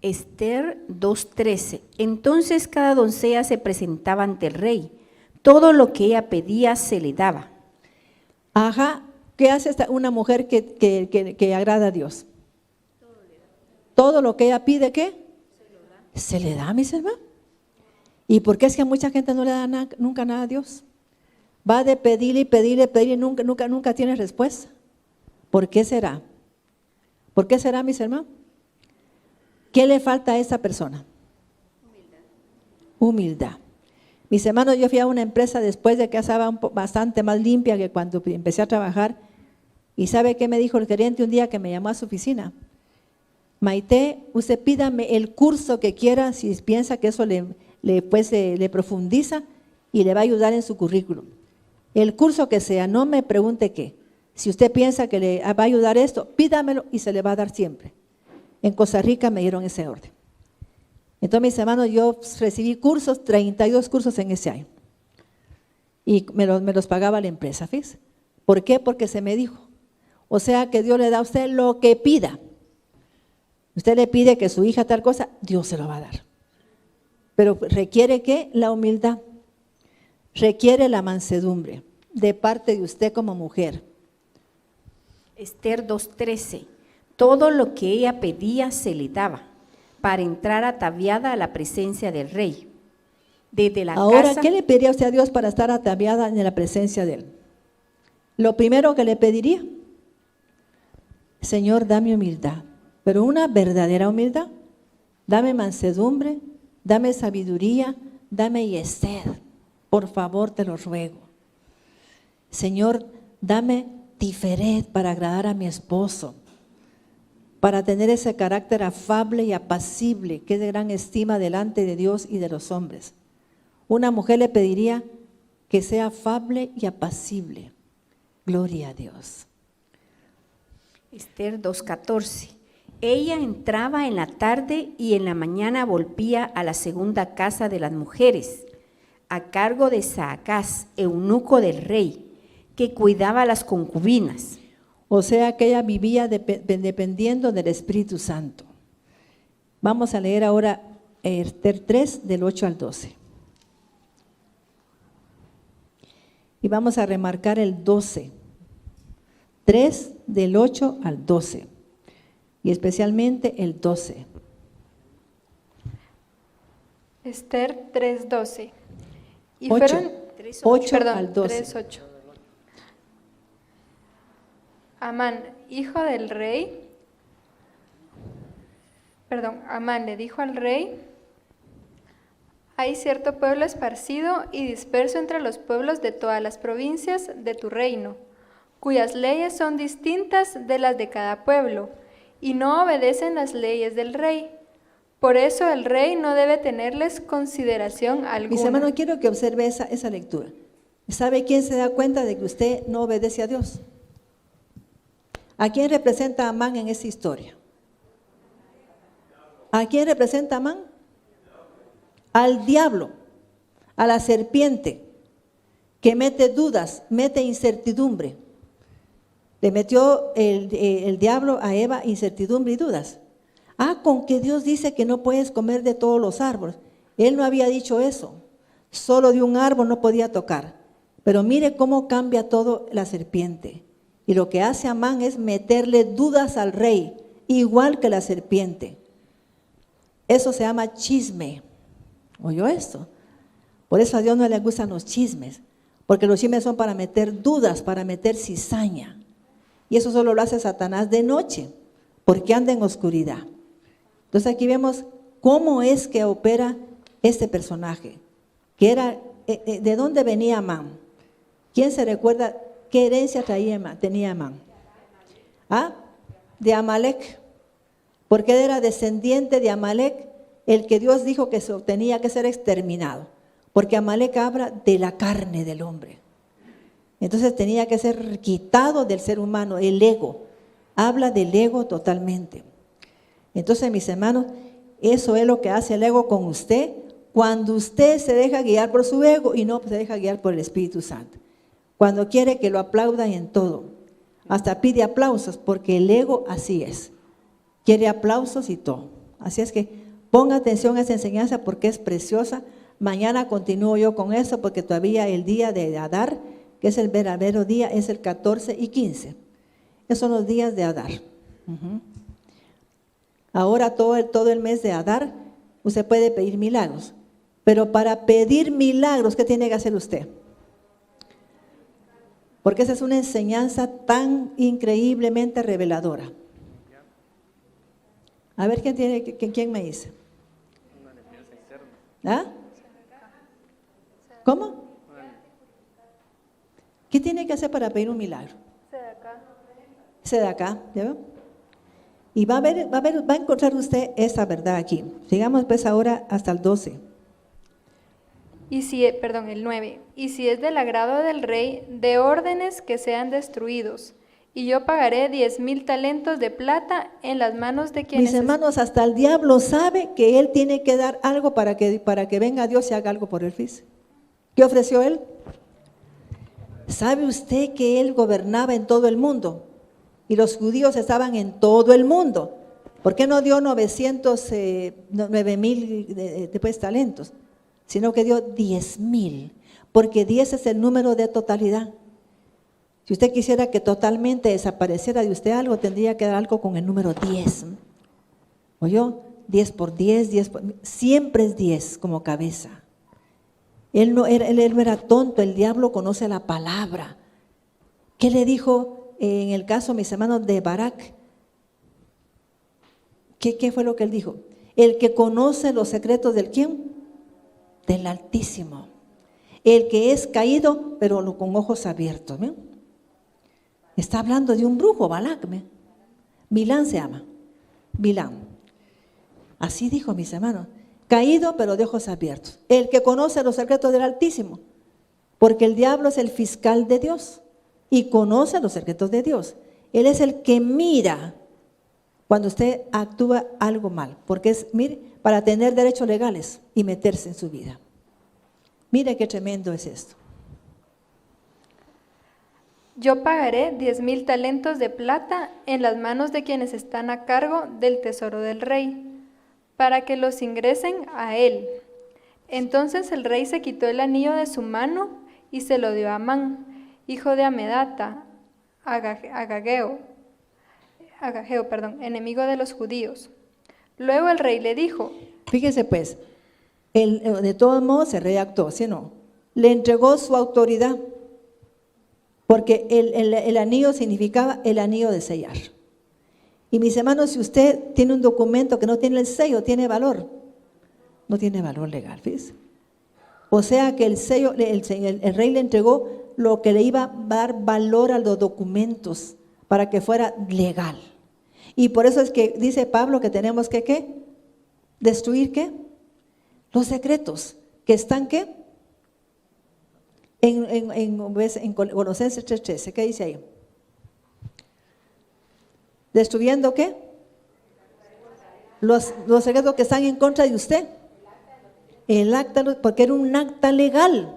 Esther 2:13. Entonces cada doncella se presentaba ante el rey. Todo lo que ella pedía se le daba. Ajá. ¿Qué hace una mujer que agrada a Dios? Todo lo que ella pide, ¿qué? Se le da, mis hermanos. ¿Y por qué es que a mucha gente no le da nunca nada a Dios? Va de pedirle y pedirle y nunca tiene respuesta. ¿Por qué será? ¿Por qué será, mis hermanos? ¿Qué le falta a esa persona? Humildad. Mis hermanos, yo fui a una empresa después de que estaba bastante más limpia que cuando empecé a trabajar. ¿Y sabe qué me dijo el gerente un día que me llamó a su oficina? Maite, usted pídame el curso que quiera si piensa que eso le profundiza y le va a ayudar en su currículum. El curso que sea, no me pregunte qué. Si usted piensa que le va a ayudar esto, pídamelo y se le va a dar siempre. En Costa Rica me dieron ese orden. Entonces, mis hermanos, yo recibí cursos, 32 cursos en ese año. Y me los pagaba la empresa, ¿fíjese? ¿Por qué? Porque se me dijo. O sea que Dios le da a usted lo que pida. Usted le pide que su hija tal cosa, Dios se lo va a dar. Pero requiere ¿qué? La humildad. Requiere la mansedumbre de parte de usted como mujer. Esther 2:13. Todo lo que ella pedía se le daba para entrar ataviada a la presencia del rey. Desde la Ahora, casa, ¿qué le pediría usted a Dios para estar ataviada en la presencia de Él? Lo primero que le pediría, Señor, dame humildad, pero una verdadera humildad. Dame mansedumbre, dame sabiduría, dame yesed. Por favor, te lo ruego. Señor, dame tiferet para agradar a mi esposo, para tener ese carácter afable y apacible, que es de gran estima delante de Dios y de los hombres. Una mujer le pediría que sea afable y apacible. Gloria a Dios. Esther 2:14. Ella entraba en la tarde y en la mañana volvía a la segunda casa de las mujeres, a cargo de Saacás, eunuco del rey, que cuidaba a las concubinas. O sea que ella vivía dependiendo del Espíritu Santo. Vamos a leer ahora Esther 3, del 8 al 12. Y vamos a remarcar el 12. 3 del 8 al 12. Y especialmente el 12. Esther 3:12. Y 8, fueron 8 perdón, al 12. 3:8. Amán, hijo del rey, Amán le dijo al rey: hay cierto pueblo esparcido y disperso entre los pueblos de todas las provincias de tu reino, cuyas leyes son distintas de las de cada pueblo, y no obedecen las leyes del rey. Por eso el rey no debe tenerles consideración alguna. Mis hermanos, quiero que observe esa lectura. ¿Sabe quién se da cuenta de que usted no obedece a Dios? ¿A quién representa Amán en esta historia? ¿A quién representa Amán? Al diablo, a la serpiente, que mete dudas, mete incertidumbre. Le metió el diablo a Eva incertidumbre y dudas. Con que Dios dice que no puedes comer de todos los árboles. Él no había dicho eso. Solo de un árbol no podía tocar. Pero mire cómo cambia todo la serpiente. Y lo que hace Amán es meterle dudas al rey, igual que la serpiente. Eso se llama chisme. ¿Oyó esto? Por eso a Dios no le gustan los chismes. Porque los chismes son para meter dudas, para meter cizaña. Y eso solo lo hace Satanás de noche, porque anda en oscuridad. Entonces aquí vemos cómo es que opera este personaje, que era, ¿de dónde venía Amán? ¿Quién se recuerda qué herencia tenía Amán? De Amalek, porque él era descendiente de Amalek, el que Dios dijo que tenía que ser exterminado, porque Amalek habla de la carne del hombre. Entonces tenía que ser quitado del ser humano, el ego. Habla del ego totalmente. Entonces, mis hermanos, eso es lo que hace el ego con usted cuando usted se deja guiar por su ego y no se deja guiar por el Espíritu Santo. Cuando quiere que lo aplaudan en todo. Hasta pide aplausos porque el ego así es. Quiere aplausos y todo. Así es que ponga atención a esa enseñanza porque es preciosa. Mañana continúo yo con eso porque todavía el día de Adar, que es el verdadero día, es el 14 y 15. Esos son los días de Adar. Ahora todo el mes de Adar, usted puede pedir milagros. Pero para pedir milagros, ¿qué tiene que hacer usted? Porque esa es una enseñanza tan increíblemente reveladora. A ver, ¿quién me dice? ¿Cómo? ¿Qué tiene que hacer para pedir un milagro? Sedacá, ¿ya ve? Y va a encontrar usted esa verdad aquí. Sigamos pues ahora hasta el 12. El 9. Y si es del agrado del rey, de órdenes que sean destruidos. Y yo pagaré 10,000 talentos de plata en las manos de quienes... Mis hermanos, hasta el diablo sabe que él tiene que dar algo para que venga Dios y haga algo por él. ¿Qué ofreció él? ¿Sabe usted que él gobernaba en todo el mundo? Y los judíos estaban en todo el mundo. ¿Por qué no dio 9,000 talentos? Sino que dio 10,000, porque 10 es el número de totalidad. Si usted quisiera que totalmente desapareciera de usted algo, tendría que dar algo con el número 10. ¿Oyó? 10 por 10, siempre es 10 como cabeza. Él no era tonto, el diablo conoce la palabra. ¿Qué le dijo en el caso, mis hermanos, de Barak? ¿Qué fue lo que él dijo? El que conoce los secretos del ¿quién? Del Altísimo. El que es caído, pero con ojos abiertos. ¿Ven? Está hablando de un brujo, Balac. ¿Ven? Bilán se llama. Bilán. Así dijo, mis hermanos. Caído, pero de ojos abiertos. El que conoce los secretos del Altísimo. Porque el diablo es el fiscal de Dios. Y conoce los secretos de Dios. Él es el que mira cuando usted actúa algo mal. Porque es, mire, para tener derechos legales y meterse en su vida. Mire qué tremendo es esto. Yo pagaré 10,000 talentos de plata en las manos de quienes están a cargo del tesoro del rey, para que los ingresen a él. Entonces el rey se quitó el anillo de su mano y se lo dio a Amán, hijo de Amedata, Agageo, enemigo de los judíos. Luego el rey le dijo, fíjese pues, de todos modos el rey actuó, ¿sí o no? Le entregó su autoridad, porque el anillo significaba el anillo de sellar. Y mis hermanos, si usted tiene un documento que no tiene el sello, ¿tiene valor? No tiene valor legal, fíjese. O sea que el sello, el rey le entregó lo que le iba a dar valor a los documentos para que fuera legal. Y por eso es que dice Pablo que tenemos que ¿qué? ¿Destruir qué? Los secretos que están ¿qué? En Colosenses 3:13, ¿qué dice ahí? ¿Destruyendo qué? Los secretos que están en contra de usted. El acta, porque era un acta legal.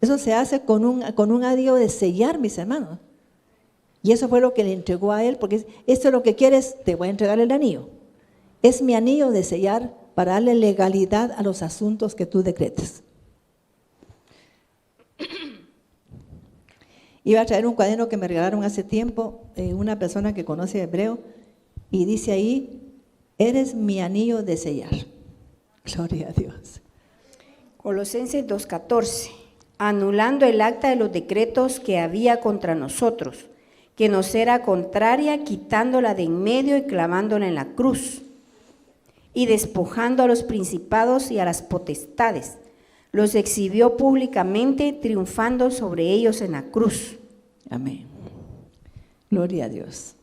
Eso se hace con un anillo de sellar, mis hermanos. Y eso fue lo que le entregó a él, porque esto es lo que quieres, te voy a entregar el anillo. Es mi anillo de sellar para darle legalidad a los asuntos que tú decretes. Iba a traer un cuaderno que me regalaron hace tiempo, una persona que conoce hebreo, y dice ahí, eres mi anillo de sellar. Gloria a Dios. Colosenses 2:14, anulando el acta de los decretos que había contra nosotros, que nos era contraria, quitándola de en medio y clavándola en la cruz, y despojando a los principados y a las potestades, los exhibió públicamente, triunfando sobre ellos en la cruz. Amén. Gloria a Dios.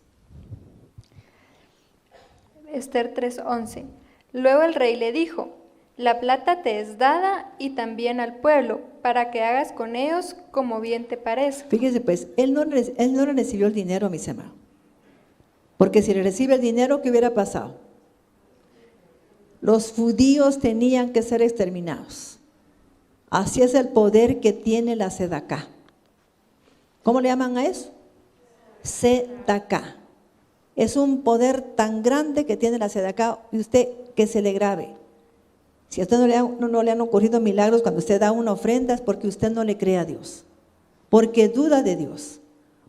Esther 3:11. Luego el rey le dijo, la plata te es dada y también al pueblo, para que hagas con ellos como bien te parezca. Fíjese pues, él no le recibió el dinero, mis hermanos. Porque si le recibe el dinero, ¿qué hubiera pasado? Los judíos tenían que ser exterminados. Así es el poder que tiene la Sedaká. ¿Cómo le llaman a eso? Sedaká. Es un poder tan grande que tiene la Sedaká, y usted que se le grabe. Si a usted no le han ocurrido milagros cuando usted da una ofrenda, es porque usted no le cree a Dios. Porque duda de Dios.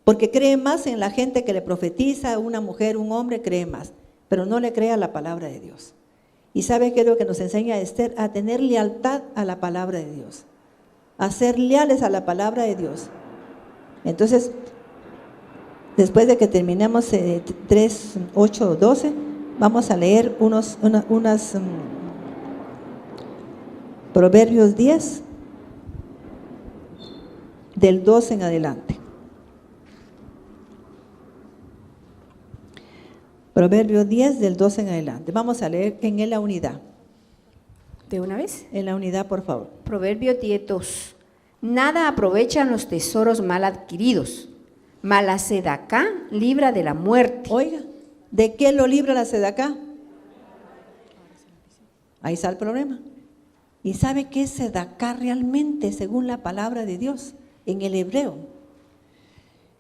Porque cree más en la gente que le profetiza, una mujer, un hombre, cree más. Pero no le cree a la palabra de Dios. ¿Y sabe qué es lo que nos enseña Esther? A tener lealtad a la palabra de Dios. A ser leales a la palabra de Dios. Entonces, después de que terminemos 3, 8, 12, vamos a leer unas Proverbios 10, del 12 en adelante. Proverbios 10, del 12 en adelante. Vamos a leer en la unidad. ¿De una vez? En la unidad, por favor. Proverbios 10:2. Nada aprovechan los tesoros mal adquiridos, mas la Sedaká libra de la muerte. Oiga, ¿de qué lo libra la Sedaká? Ahí está el problema. ¿Y sabe qué es Sedaká realmente según la palabra de Dios en el hebreo?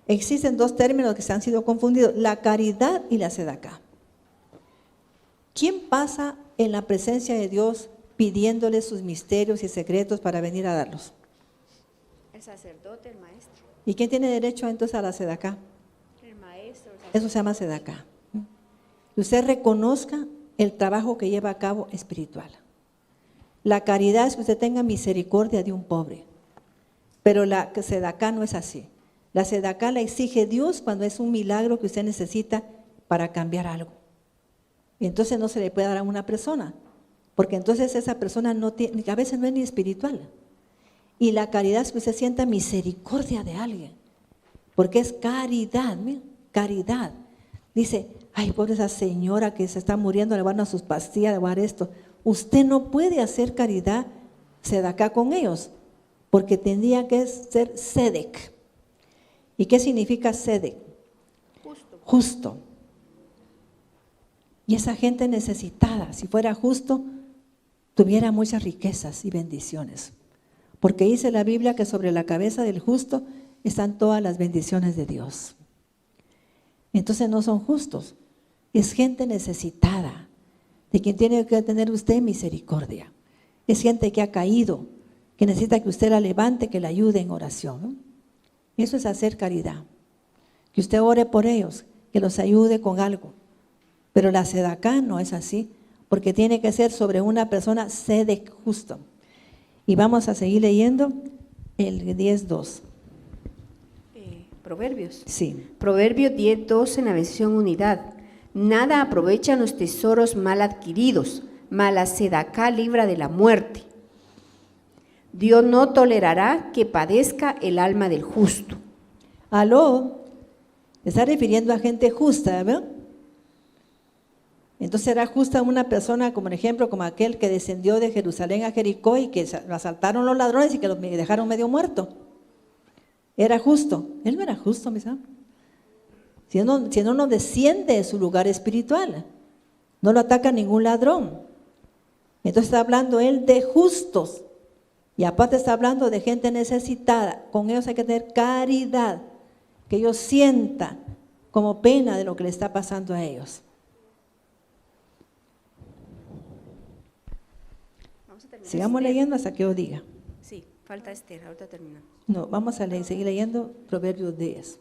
Existen dos términos que se han sido confundidos, la caridad y la Sedaká. ¿Quién pasa en la presencia de Dios pidiéndole sus misterios y secretos para venir a darlos? El sacerdote, el maestro. ¿Y quién tiene derecho entonces a la sedacá? El maestro. Eso se llama sedacá. Que usted reconozca el trabajo que lleva a cabo espiritual. La caridad es que usted tenga misericordia de un pobre. Pero la sedacá no es así. La sedacá la exige Dios cuando es un milagro que usted necesita para cambiar algo. Y entonces no se le puede dar a una persona, porque entonces esa persona no tiene, a veces no es ni espiritual. Y la caridad es que usted sienta misericordia de alguien, porque es caridad, mira, caridad. Dice, ay, pobre esa señora que se está muriendo, le van a sus pastillas, le van a dar esto. Usted no puede hacer caridad sedacá con ellos, porque tendría que ser sedec. ¿Y qué significa sedec? Justo. Y esa gente necesitada, si fuera justo, tuviera muchas riquezas y bendiciones. Porque dice la Biblia que sobre la cabeza del justo están todas las bendiciones de Dios. Entonces no son justos, es gente necesitada, de quien tiene que tener usted misericordia. Es gente que ha caído, que necesita que usted la levante, que la ayude en oración, ¿no? Eso es hacer caridad, que usted ore por ellos, que los ayude con algo. Pero la sedacá no es así, porque tiene que ser sobre una persona sedec justo. Y vamos a seguir leyendo el 10:2. Proverbios. Sí. Proverbios 10:2 en la versión unidad. Nada aprovechan los tesoros mal adquiridos, mas la sedacá libra de la muerte. Dios no tolerará que padezca el alma del justo. Aló, está refiriendo a gente justa, ¿verdad? Entonces era justa una persona, como por ejemplo, como aquel que descendió de Jerusalén a Jericó y que lo asaltaron los ladrones y que lo dejaron medio muerto. Era justo. Él no era justo, mis amados. Si no desciende de su lugar espiritual, no lo ataca ningún ladrón. Entonces está hablando él de justos. Y aparte está hablando de gente necesitada. Con ellos hay que tener caridad, que ellos sientan como pena de lo que le está pasando a ellos. Sigamos leyendo hasta que yo diga. Sí, falta Esther, ahorita terminamos. No, vamos a seguir leyendo Proverbios 10.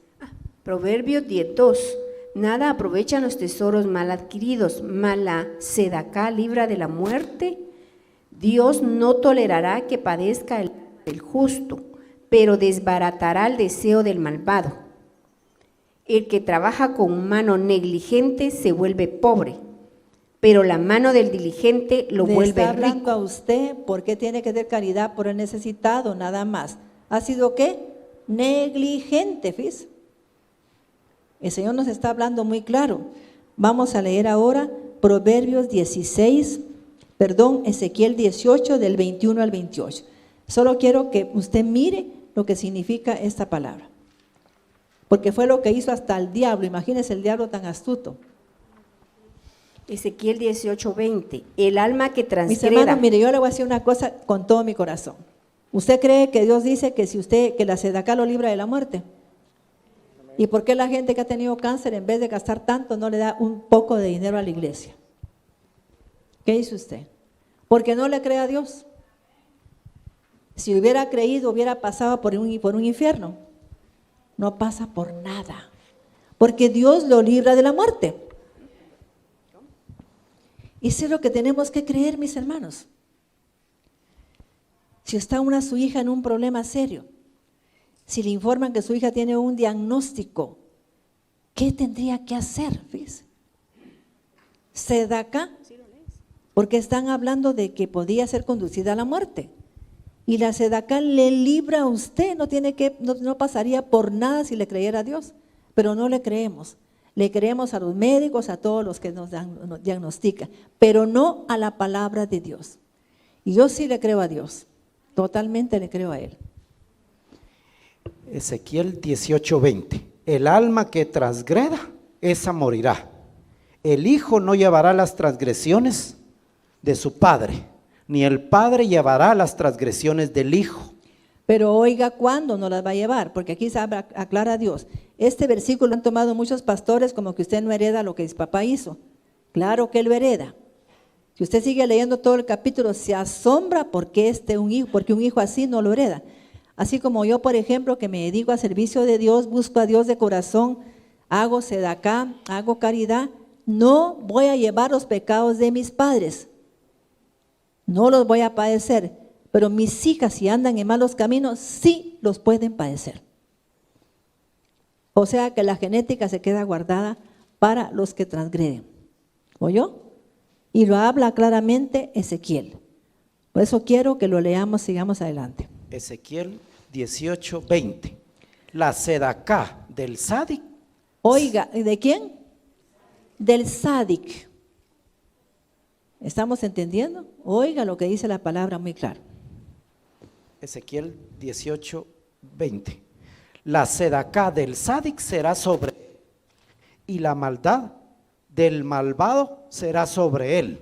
Proverbios 10:2. Nada aprovechan los tesoros mal adquiridos, mas la sedacá libra de la muerte. Dios no tolerará que padezca el justo, pero desbaratará el deseo del malvado. El que trabaja con mano negligente se vuelve pobre, pero la mano del diligente lo vuelve está hablando rico. a usted por qué tiene que tener caridad por el necesitado, nada más. ¿Ha sido qué? Negligente, fíjese. El Señor nos está hablando muy claro. Vamos a leer ahora Ezequiel 18 del 21 al 28. Solo quiero que usted mire lo que significa esta palabra. Porque fue lo que hizo hasta el diablo. Imagínese el diablo tan astuto. Ezequiel 18:20. El alma que Mis transgreda. hermanos, mire, yo le voy a decir una cosa con todo mi corazón. ¿Usted cree que Dios dice que la sedacá lo libra de la muerte? ¿Y por qué la gente que ha tenido cáncer, en vez de gastar tanto, no le da un poco de dinero a la iglesia? ¿Qué dice usted? Porque no le cree a Dios. Si hubiera creído, hubiera pasado por un infierno. No pasa por nada, porque Dios lo libra de la muerte. Eso es lo que tenemos que creer, mis hermanos. Si está su hija en un problema serio, si le informan que su hija tiene un diagnóstico, ¿qué tendría que hacer? Fíjese. Sedacá, porque están hablando de que podía ser conducida a la muerte. Y la sedacá le libra a usted, no pasaría por nada si le creyera a Dios, pero no le creemos. Le creemos a los médicos, a todos los que nos diagnostican, pero no a la palabra de Dios. Y yo sí le creo a Dios, totalmente le creo a Él. Ezequiel 18:20. El alma que transgreda, esa morirá. El hijo no llevará las transgresiones de su padre, ni el padre llevará las transgresiones del hijo. Pero oiga, ¿cuándo no las va a llevar? Porque aquí se aclara Dios. Este versículo lo han tomado muchos pastores como que usted no hereda lo que su papá hizo. Claro que él lo hereda. Si usted sigue leyendo todo el capítulo, se asombra porque un hijo así no lo hereda. Así como yo, por ejemplo, que me dedico al servicio de Dios, busco a Dios de corazón, hago sedacá, hago caridad, no voy a llevar los pecados de mis padres. No los voy a padecer, pero mis hijas, si andan en malos caminos, sí los pueden padecer. O sea que la genética se queda guardada para los que transgreden. ¿Oyó? Y lo habla claramente Ezequiel. Por eso quiero que lo leamos, sigamos adelante. Ezequiel 18:20. La sedacá del sádic. Oiga, ¿de quién? Del sádic. ¿Estamos entendiendo? Oiga lo que dice la palabra muy claro. Ezequiel 18:20. La sedacá del sádic será sobre él, y la maldad del malvado será sobre él.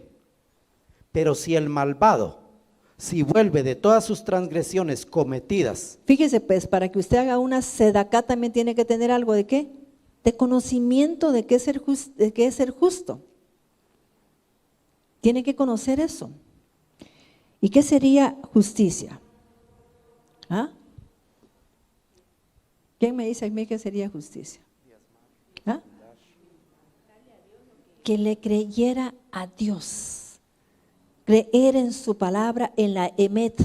Pero si el malvado, si vuelve de todas sus transgresiones cometidas. Fíjese pues, para que usted haga una sedacá también tiene que tener algo de ¿qué? De conocimiento de qué es ser justo. Tiene que conocer eso. ¿Y qué sería justicia? ¿Ah? ¿Quién me dice a mí qué sería justicia? ¿Ah? Que le creyera a Dios. Creer en su palabra, en la emet.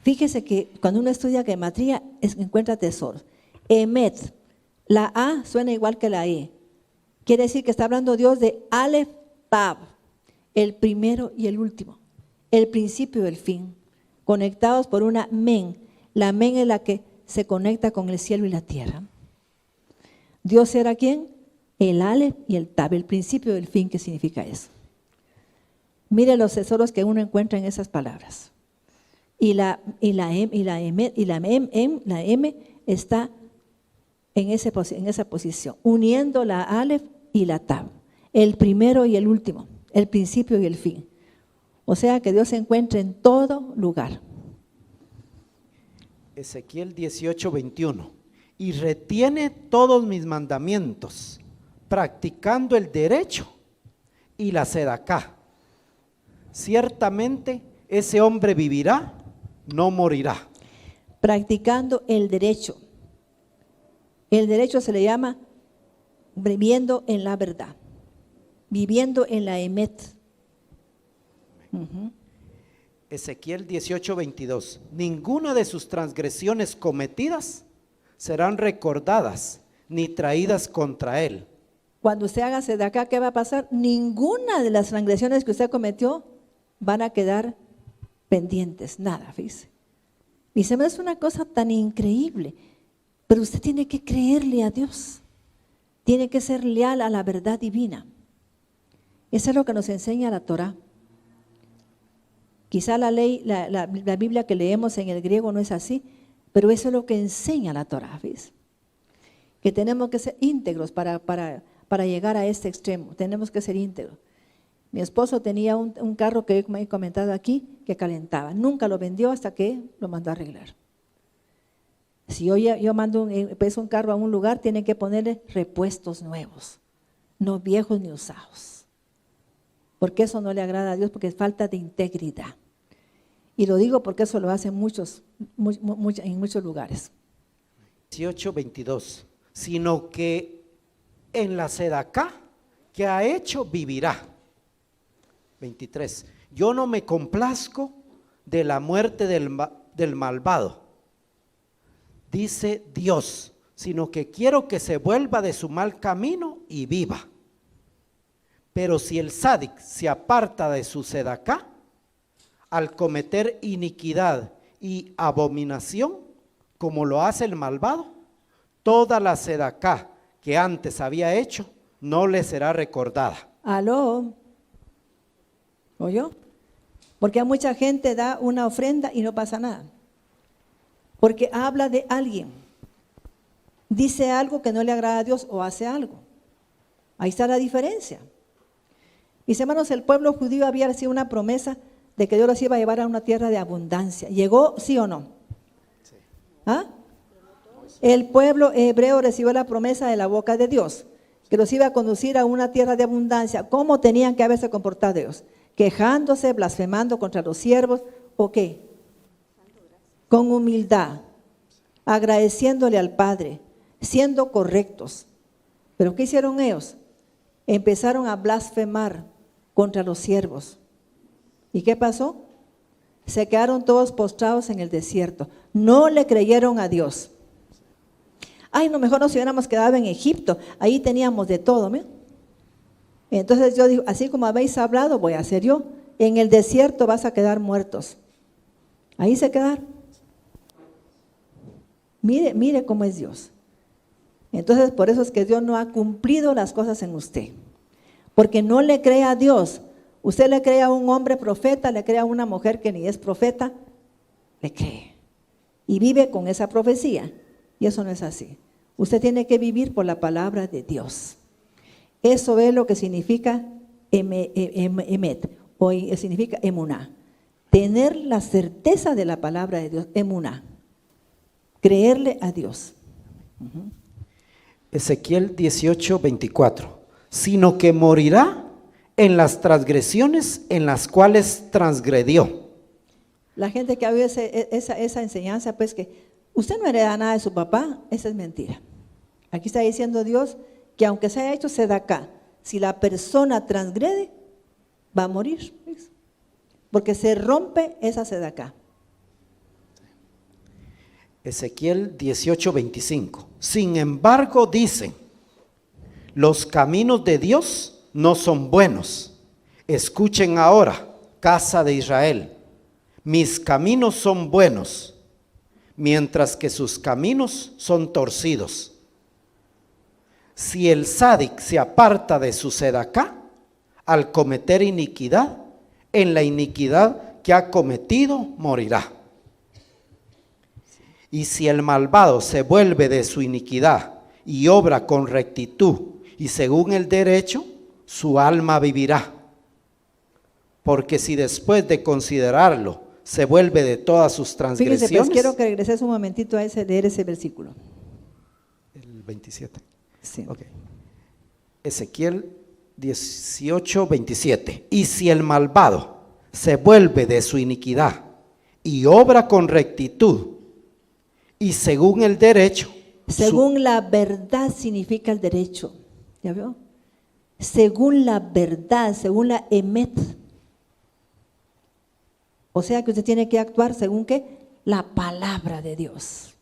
Fíjese que cuando uno estudia gematría encuentra tesoros. Emet, la A suena igual que la E. Quiere decir que está hablando Dios de Aleph Tav, el primero y el último, el principio y el fin, conectados por una Men. La Men es la que se conecta con el cielo y la tierra. Dios era ¿quién? El Aleph y el Tav, el principio y el fin. ¿Qué significa eso? Mire los tesoros que uno encuentra en esas palabras. Y la M está en esa posición, uniendo la Aleph y la Tav, el primero y el último, el principio y el fin. O sea que Dios se encuentra en todo lugar. Ezequiel 18:21. Y retiene todos mis mandamientos, practicando el derecho y la sedacá. Ciertamente ese hombre vivirá, no morirá. Practicando el derecho. El derecho se le llama viviendo en la verdad, viviendo en la emet. Ezequiel 18:22. Ninguna de sus transgresiones cometidas serán recordadas ni traídas contra él. Cuando usted haga sedacá, ¿qué va a pasar? Ninguna de las transgresiones que usted cometió van a quedar pendientes, nada, fíjese. Y se me hace una cosa tan increíble, pero usted tiene que creerle a Dios, tiene que ser leal a la verdad divina. Eso es lo que nos enseña la Torá. Quizá la ley, la Biblia que leemos en el griego no es así, pero eso es lo que enseña la Torá, ¿ves? Que tenemos que ser íntegros para llegar a este extremo, tenemos que ser íntegros. Mi esposo tenía un carro que me he comentado aquí, que calentaba. Nunca lo vendió hasta que lo mandó a arreglar. Si yo mando un carro a un lugar, tienen que ponerle repuestos nuevos, no viejos ni usados. Porque eso no le agrada a Dios, porque es falta de integridad. Y lo digo porque eso lo hacen en muchos lugares. 18:22. Sino que en la sedacá que ha hecho vivirá. 23. Yo no me complazco de la muerte del malvado, dice Dios, sino que quiero que se vuelva de su mal camino y viva. Pero si el sádic se aparta de su sedacá, al cometer iniquidad y abominación, como lo hace el malvado, toda la sedacá que antes había hecho no le será recordada. ¿Aló? ¿Oyó? Porque a mucha gente da una ofrenda y no pasa nada. Porque habla de alguien. Dice algo que no le agrada a Dios o hace algo. Ahí está la diferencia. Mis hermanos, el pueblo judío había recibido una promesa de que Dios los iba a llevar a una tierra de abundancia. ¿Llegó, sí o no? Sí. ¿Ah? El pueblo hebreo recibió la promesa de la boca de Dios, que los iba a conducir a una tierra de abundancia. ¿Cómo tenían que haberse comportado ellos? ¿Quejándose, blasfemando contra los siervos o qué? con humildad, agradeciéndole al Padre, siendo correctos. ¿Pero qué hicieron ellos? Empezaron a blasfemar contra los siervos. ¿Y qué pasó? Se quedaron todos postrados en el desierto. No le creyeron a Dios. Ay, no, mejor nos hubiéramos quedado en Egipto. Ahí teníamos de todo, ¿me? Entonces yo digo, así como habéis hablado, voy a hacer yo. En el desierto vas a quedar muertos. Ahí se quedaron. Mire cómo es Dios. Entonces, por eso es que Dios no ha cumplido las cosas en usted. Porque no le cree a Dios. Usted le cree a un hombre profeta, le cree a una mujer que ni es profeta, le cree. Y vive con esa profecía. Y eso no es así. Usted tiene que vivir por la palabra de Dios. Eso es lo que significa emet, o significa emuná. Tener la certeza de la palabra de Dios, emuná. Creerle a Dios. Ezequiel 18:24. Sino que morirá en las transgresiones en las cuales transgredió. La gente que ha oído esa enseñanza, pues que usted no hereda nada de su papá, esa es mentira. Aquí está diciendo Dios que aunque se haya hecho sedacá, si la persona transgrede, va a morir. Porque se rompe esa sedacá. Ezequiel 18:25. Sin embargo, dicen, los caminos de Dios no son buenos. Escuchen ahora, casa de Israel, mis caminos son buenos, mientras que sus caminos son torcidos. Si el sádic se aparta de su sedacá, al cometer iniquidad, en la iniquidad que ha cometido morirá. Y si el malvado se vuelve de su iniquidad y obra con rectitud y según el derecho, su alma vivirá. Porque si después de considerarlo se vuelve de todas sus transgresiones. Fíjense, pues quiero que regreses un momentito a leer ese versículo. El 27. Sí. Okay. Ezequiel 18:27. Y si el malvado se vuelve de su iniquidad y obra con rectitud y según el derecho. Según la verdad significa el derecho. ¿Ya veo? Según la verdad, según la emet. O sea que usted tiene que actuar según ¿qué? La palabra de Dios.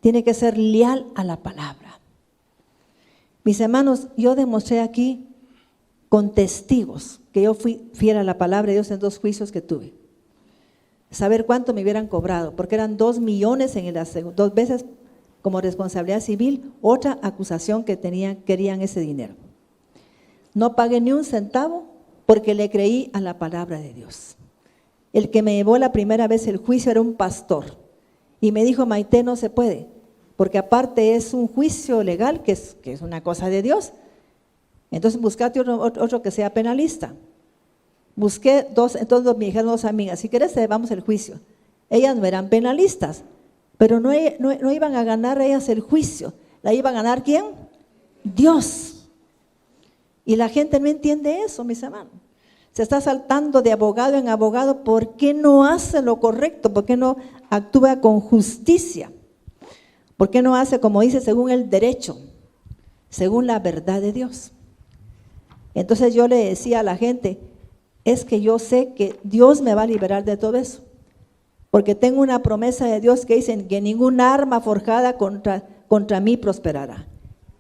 Tiene que ser leal a la palabra. Mis hermanos, yo demostré aquí con testigos que yo fui fiel a la palabra de Dios en 2 juicios que tuve. Saber cuánto me hubieran cobrado, porque eran 2 millones en las 2 veces como responsabilidad civil, otra acusación que querían ese dinero. No pagué ni un centavo porque le creí a la palabra de Dios. El que me llevó la primera vez el juicio era un pastor y me dijo, Maite, no se puede, porque aparte es un juicio legal que es una cosa de Dios. Entonces buscate otro que sea penalista. Busqué 2, entonces me dijeron 2 amigas, si quieres llevamos el juicio. Ellas no eran penalistas, pero no iban a ganar ellas el juicio. ¿La iba a ganar quién? Dios. Y la gente no entiende eso, mis hermanos. Se está saltando de abogado en abogado. ¿Por qué no hace lo correcto? ¿Por qué no actúa con justicia? ¿Por qué no hace como dice según el derecho? Según la verdad de Dios. Entonces yo le decía a la gente, es que yo sé que Dios me va a liberar de todo eso. Porque tengo una promesa de Dios que dice que ningún arma forjada contra mí prosperará.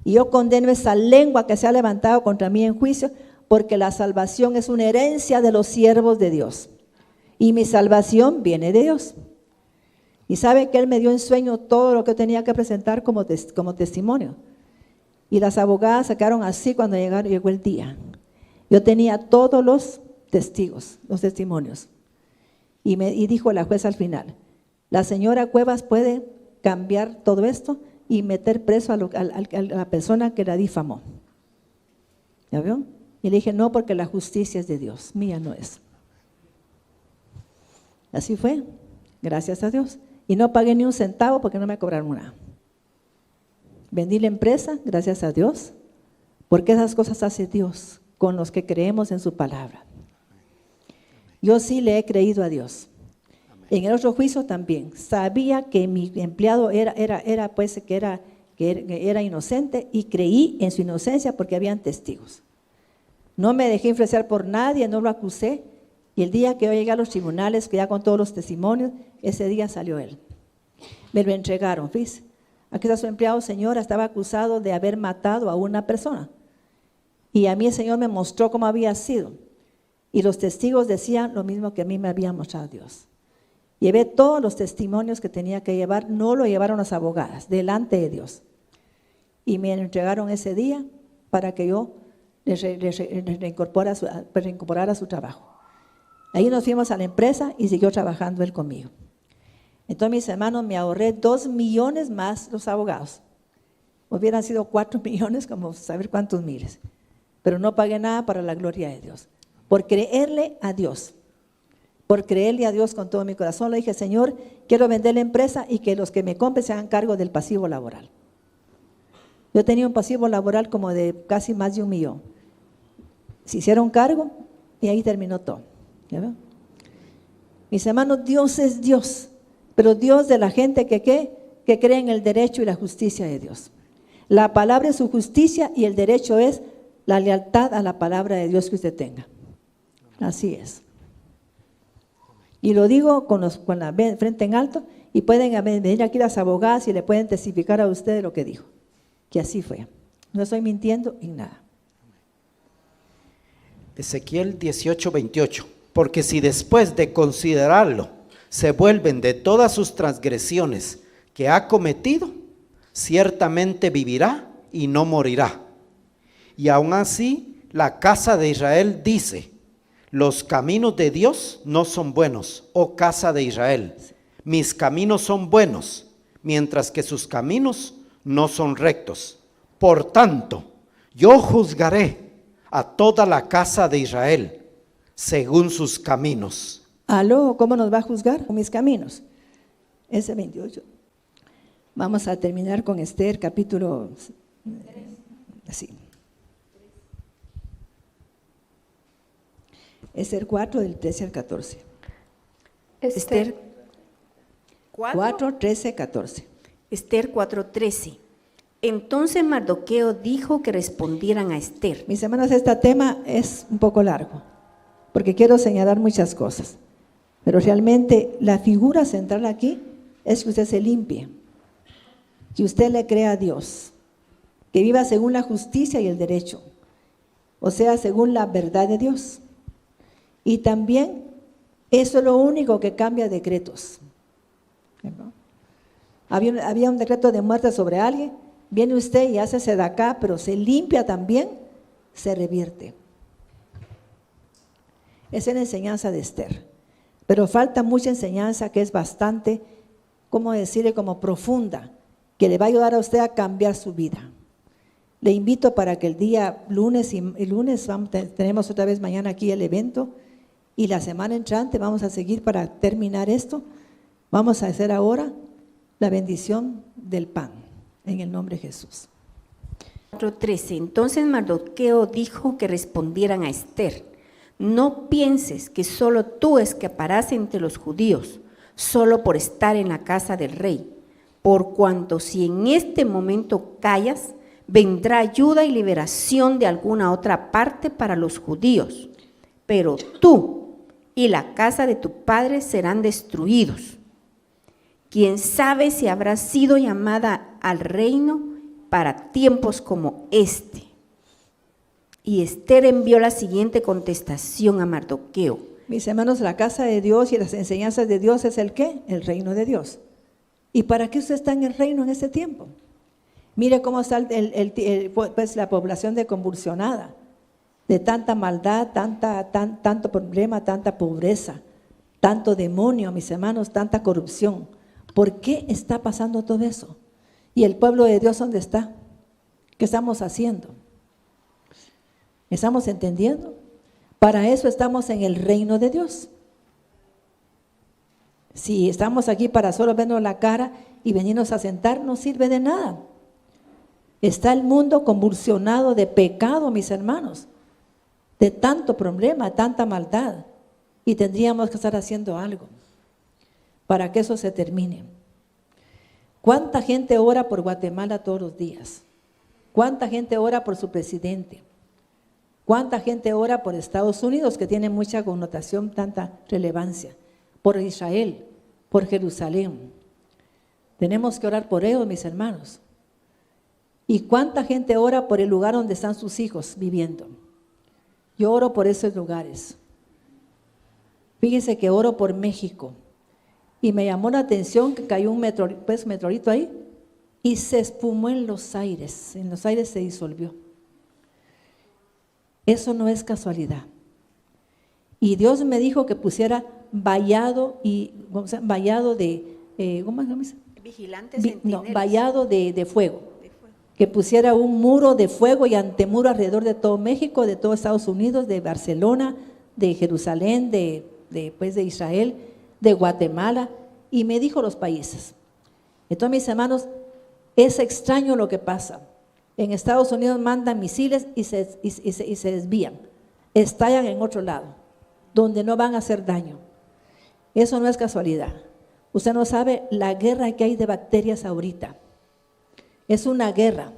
Y yo condeno esa lengua que se ha levantado contra mí en juicio, porque la salvación es una herencia de los siervos de Dios. Y mi salvación viene de Dios. Y sabe que Él me dio en sueño todo lo que tenía que presentar como testimonio. Y las abogadas sacaron así cuando llegó el día. Yo tenía todos los testigos, los testimonios. Y dijo la jueza al final, la señora Cuevas puede cambiar todo esto y meter preso a la persona que la difamó. ¿Ya vio? Y le dije, no, porque la justicia es de Dios, mía no es. Así fue, gracias a Dios. Y no pagué ni un centavo porque no me cobraron nada. Vendí la empresa, gracias a Dios, porque esas cosas hace Dios con los que creemos en su palabra. Yo sí le he creído a Dios. En el otro juicio también. Sabía que mi empleado era inocente y creí en su inocencia porque habían testigos. No me dejé influenciar por nadie, no lo acusé. Y el día que yo llegué a los tribunales, que ya con todos los testimonios, ese día salió él. Me lo entregaron, fíjese. Aquí está su empleado, señora, estaba acusado de haber matado a una persona. Y a mí el Señor me mostró cómo había sido. Y los testigos decían lo mismo que a mí me había mostrado Dios. Llevé todos los testimonios que tenía que llevar, no lo llevaron las abogadas, delante de Dios. Y me entregaron ese día para que yo reincorporara a su trabajo. Ahí nos fuimos a la empresa y siguió trabajando él conmigo. Entonces, mis hermanos, me ahorré 2 millones más los abogados. Hubieran sido 4 millones, como saber cuántos miles. Pero no pagué nada para la gloria de Dios. Por creerle a Dios. Por creerle a Dios con todo mi corazón, le dije, Señor, quiero vender la empresa y que los que me compren se hagan cargo del pasivo laboral. Yo tenía un pasivo laboral como de casi más de 1 millón. Se hicieron cargo y ahí terminó todo. ¿Ya ven? Mis hermanos, Dios es Dios, pero Dios de la gente que cree en el derecho y la justicia de Dios. La palabra es su justicia y el derecho es la lealtad a la palabra de Dios que usted tenga. Así es. Y lo digo con la frente en alto y pueden venir aquí las abogadas y le pueden testificar a usted lo que dijo. Que así fue. No estoy mintiendo en nada. Ezequiel 18:28. Porque si después de considerarlo se vuelven de todas sus transgresiones que ha cometido, ciertamente vivirá y no morirá. Y aún así la casa de Israel dice, los caminos de Dios no son buenos, oh casa de Israel. Mis caminos son buenos, mientras que sus caminos no son rectos. Por tanto, yo juzgaré a toda la casa de Israel según sus caminos. ¿Aló? ¿Cómo nos va a juzgar? Con mis caminos. Ese 28. Vamos a terminar con Esther, capítulo 3. Sí. Esther 4, del 13 al 14. Esther 4, 13, 14. Esther 4:13. Entonces Mardoqueo dijo que respondieran a Esther. Mis hermanos, este tema es un poco largo, porque quiero señalar muchas cosas. Pero realmente la figura central aquí es que usted se limpie, que usted le crea a Dios, que viva según la justicia y el derecho, o sea, según la verdad de Dios. Y también eso es lo único que cambia decretos. Había un decreto de muerte sobre alguien, viene usted y hace sedacá, pero se limpia también, se revierte. Esa es la enseñanza de Esther. Pero falta mucha enseñanza que es bastante, ¿cómo decirle?, como profunda, que le va a ayudar a usted a cambiar su vida. Le invito para que el día lunes, tenemos otra vez mañana aquí el evento, y la semana entrante vamos a seguir para terminar esto. Vamos a hacer ahora la bendición del pan, en el nombre de Jesús. 4:13. Entonces Mardoqueo dijo que respondieran a Esther. No pienses que solo tú escaparás entre los judíos, solo por estar en la casa del rey, por cuanto si en este momento callas, vendrá ayuda y liberación de alguna otra parte para los judíos, pero tú y la casa de tu padre serán destruidos. Quién sabe si habrá sido llamada al reino para tiempos como este. Y Esther envió la siguiente contestación a Mardoqueo. Mis hermanos, la casa de Dios y las enseñanzas de Dios es ¿el qué? El reino de Dios. ¿Y para qué usted está en el reino en este tiempo? Mire cómo está pues la población convulsionada, de tanta maldad, tanto problema, tanta pobreza, tanto demonio, mis hermanos, tanta corrupción. ¿Por qué está pasando todo eso? ¿Y el pueblo de Dios dónde está? ¿Qué estamos haciendo? ¿Estamos entendiendo? Para eso estamos en el reino de Dios. Si estamos aquí para solo vernos la cara y venirnos a sentar, no sirve de nada. Está el mundo convulsionado de pecado, mis hermanos, de tanto problema, tanta maldad, y tendríamos que estar haciendo algo. para que eso se termine. ¿Cuánta gente ora por Guatemala todos los días? ¿Cuánta gente ora por su presidente? ¿Cuánta gente ora por Estados Unidos, que tiene mucha connotación, tanta relevancia? Por Israel, por Jerusalén. Tenemos que orar por ellos, mis hermanos. ¿Y cuánta gente ora por el lugar donde están sus hijos viviendo? Yo oro por esos lugares. Fíjese que oro por México. Y me llamó la atención que cayó un meteorito ahí y se espumó en los aires se disolvió. Eso no es casualidad. Y Dios me dijo que pusiera vallado de, ¿cómo se llama? Vigilantes centinelas. Vallado de fuego. Que pusiera un muro de fuego y antemuro alrededor de todo México, de todo Estados Unidos, de Barcelona, de Jerusalén, de Israel, de Guatemala, y me dijo los países. Entonces, mis hermanos, es extraño lo que pasa. En Estados Unidos mandan misiles y se desvían, estallan en otro lado, donde no van a hacer daño. Eso no es casualidad. Usted no sabe la guerra que hay de bacterias ahorita. Es una guerra.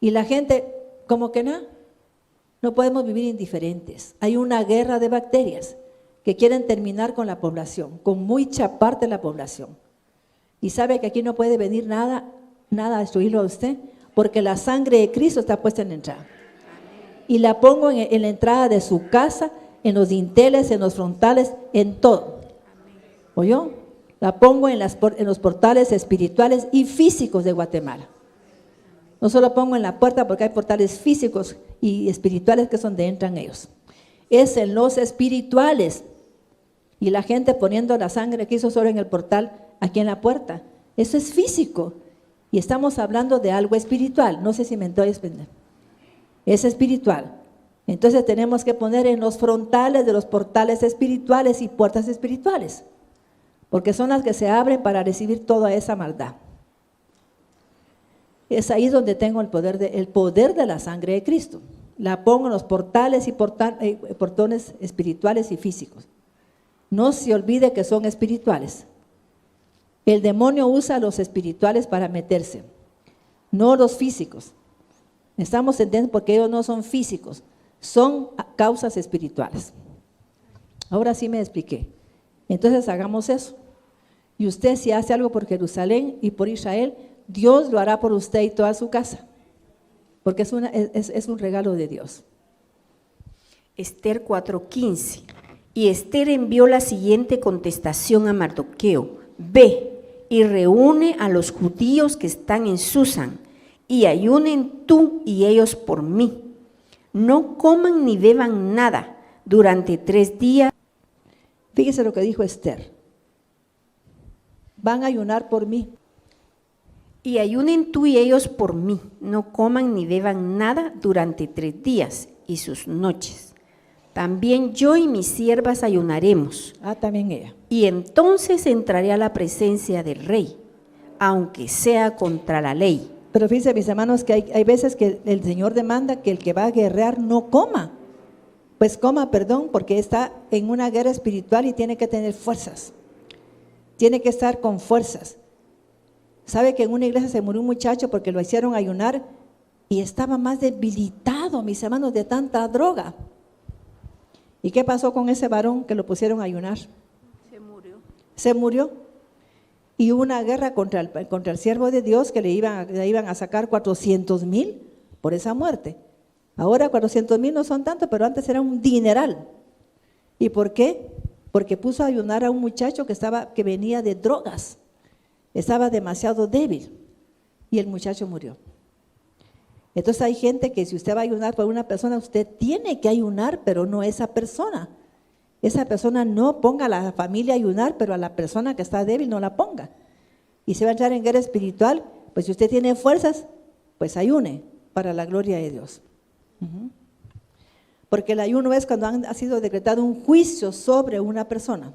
Y la gente, como que nada, no podemos vivir indiferentes. Hay una guerra de bacterias que quieren terminar con la población, con mucha parte de la población. Y sabe que aquí no puede venir nada a destruirlo a usted, porque la sangre de Cristo está puesta en la entrada. Y la pongo en la entrada de su casa, en los dinteles, en los frontales, en todo. ¿Oyó? La pongo en los portales espirituales y físicos de Guatemala. No solo pongo en la puerta, porque hay portales físicos y espirituales que es donde entran ellos. Es en los espirituales. Y la gente poniendo la sangre que hizo solo en el portal, aquí en la puerta. Eso es físico. Y estamos hablando de algo espiritual. No sé si me estoy explicando. Es espiritual. Entonces tenemos que poner en los frontales de los portales espirituales y puertas espirituales, porque son las que se abren para recibir toda esa maldad. Es ahí donde tengo el poder de la sangre de Cristo. La pongo en los portales y portones espirituales y físicos. No se olvide que son espirituales. El demonio usa los espirituales para meterse, no los físicos. Estamos entendiendo porque ellos no son físicos, son causas espirituales. Ahora sí me expliqué. Entonces hagamos eso. Y usted, si hace algo por Jerusalén y por Israel, Dios lo hará por usted y toda su casa, porque es un regalo de Dios. Esther 4:15. Y Esther envió la siguiente contestación a Mardoqueo: ve y reúne a los judíos que están en Susán, y ayunen tú y ellos por mí. No coman ni beban nada durante 3 días. Fíjese lo que dijo Esther. Van a ayunar por mí. Y ayunen tú y ellos por mí. No coman ni beban nada durante 3 días y sus noches. También yo y mis siervas ayunaremos. También ella. Y entonces entraré a la presencia del rey, aunque sea contra la ley. Pero fíjense, mis hermanos, que hay veces que el Señor demanda que el que va a guerrear no coma. Pues coma, porque está en una guerra espiritual y tiene que tener fuerzas. Tiene que estar con fuerzas. ¿Sabe que en una iglesia se murió un muchacho porque lo hicieron ayunar y estaba más debilitado, mis hermanos, de tanta droga? ¿Y qué pasó con ese varón que lo pusieron a ayunar? Se murió. Y hubo una guerra contra el siervo de Dios que le iban a sacar 400,000 por esa muerte. Ahora 400,000 no son tanto, pero antes era un dineral. ¿Y por qué? Porque puso a ayunar a un muchacho que venía de drogas. Estaba demasiado débil y el muchacho murió. Entonces hay gente que si usted va a ayunar por una persona, usted tiene que ayunar, pero no esa persona. Esa persona no ponga a la familia a ayunar, pero a la persona que está débil no la ponga. Y si va a entrar en guerra espiritual, pues si usted tiene fuerzas, pues ayune para la gloria de Dios. Porque el ayuno es cuando ha sido decretado un juicio sobre una persona.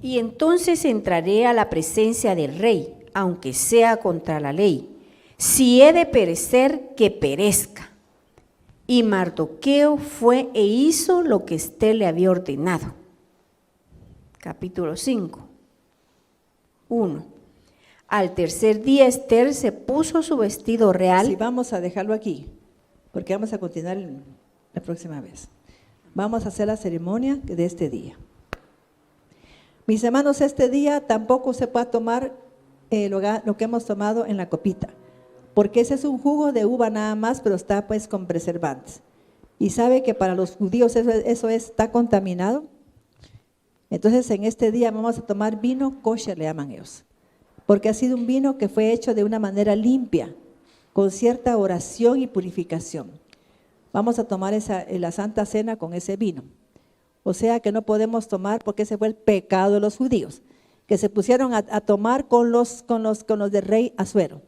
Y entonces entraré a la presencia del rey, aunque sea contra la ley. Si he de perecer, que perezca. Y Mardoqueo fue e hizo lo que Esther le había ordenado. capítulo 5. 1. Al tercer día Esther se puso su vestido real. Sí, vamos a dejarlo aquí, porque vamos a continuar la próxima vez. Vamos a hacer la ceremonia de este día. Mis hermanos, este día tampoco se puede tomar lo que hemos tomado en la copita, porque ese es un jugo de uva nada más, pero está pues con preservantes. Y sabe que para los judíos eso está contaminado. Entonces en este día vamos a tomar vino kosher, le llaman ellos, porque ha sido un vino que fue hecho de una manera limpia, con cierta oración y purificación. Vamos a tomar la Santa Cena con ese vino. O sea que no podemos tomar, porque ese fue el pecado de los judíos, que se pusieron a tomar con los del rey Asuero.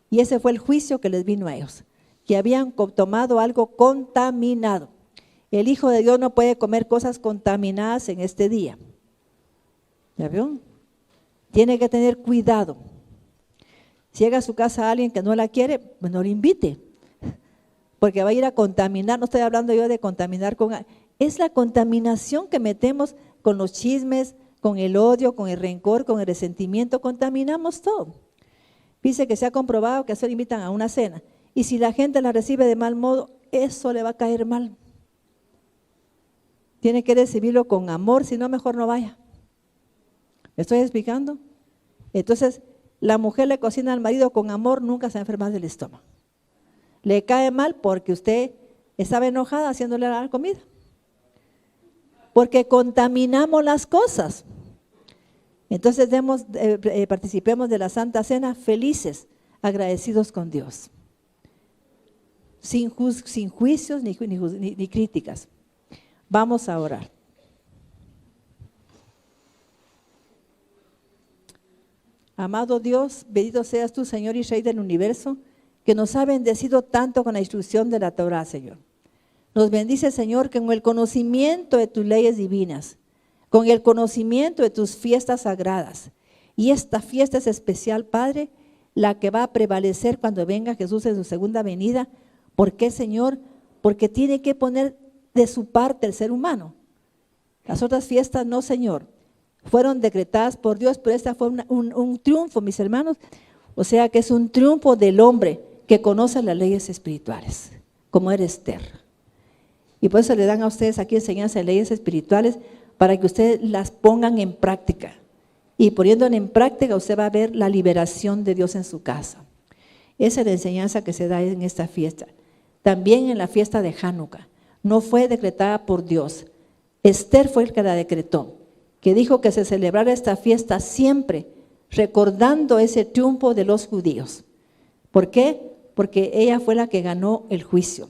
Y ese fue el juicio que les vino a ellos, que habían tomado algo contaminado. El Hijo de Dios no puede comer cosas contaminadas en este día. ¿Ya vio? Tiene que tener cuidado. Si llega a su casa alguien que no la quiere, pues no le invite, porque va a ir a contaminar. No estoy hablando yo de contaminar es la contaminación que metemos con los chismes, con el odio, con el rencor, con el resentimiento. Contaminamos todo. Dice que se ha comprobado que a eso le invitan a una cena, y si la gente la recibe de mal modo, eso le va a caer mal. Tiene que recibirlo con amor, si no, mejor no vaya. ¿Me estoy explicando? Entonces, la mujer le cocina al marido con amor, nunca se va a enfermar del estómago. Le cae mal porque usted estaba enojada haciéndole la comida. Porque contaminamos las cosas. Entonces participemos de la Santa Cena felices, agradecidos con Dios. Sin juicios ni críticas. Vamos a orar. Amado Dios, bendito seas tú, Señor y Rey del universo, que nos ha bendecido tanto con la instrucción de la Torá, Señor. Nos bendice, Señor, que con el conocimiento de tus leyes divinas, con el conocimiento de tus fiestas sagradas, y esta fiesta es especial, Padre, la que va a prevalecer cuando venga Jesús en su segunda venida. ¿Por qué, Señor? Porque tiene que poner de su parte el ser humano. Las otras fiestas no, Señor, fueron decretadas por Dios, pero esta fue un triunfo, mis hermanos. O sea que es un triunfo del hombre que conoce las leyes espirituales, como era Esther. Y por eso le dan a ustedes aquí enseñanza de leyes espirituales, para que ustedes las pongan en práctica. Y poniéndolas en práctica, usted va a ver la liberación de Dios en su casa. Esa es la enseñanza que se da en esta fiesta. También en la fiesta de Hanukkah. No fue decretada por Dios. Esther fue el que la decretó, que dijo que se celebrara esta fiesta siempre, recordando ese triunfo de los judíos. ¿Por qué? Porque ella fue la que ganó el juicio.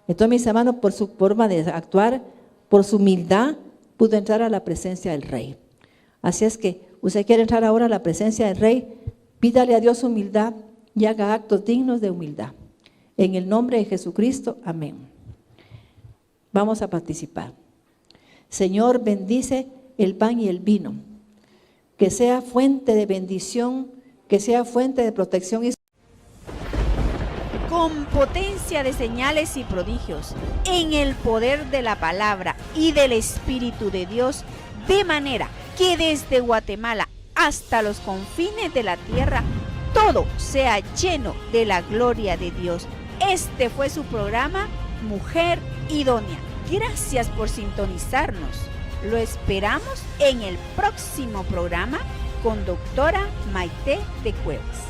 Entonces, mis hermanos, por su forma de actuar, por su humildad, pudo entrar a la presencia del Rey. Así es que, usted quiere entrar ahora a la presencia del Rey, pídale a Dios humildad y haga actos dignos de humildad. En el nombre de Jesucristo, amén. Vamos a participar. Señor, bendice el pan y el vino, que sea fuente de bendición, que sea fuente de protección y con potencia de señales y prodigios, en el poder de la palabra y del Espíritu de Dios, de manera que desde Guatemala hasta los confines de la tierra, todo sea lleno de la gloria de Dios. Este fue su programa, Mujer Idónea. Gracias por sintonizarnos. Lo esperamos en el próximo programa con doctora Maite de Cuevas.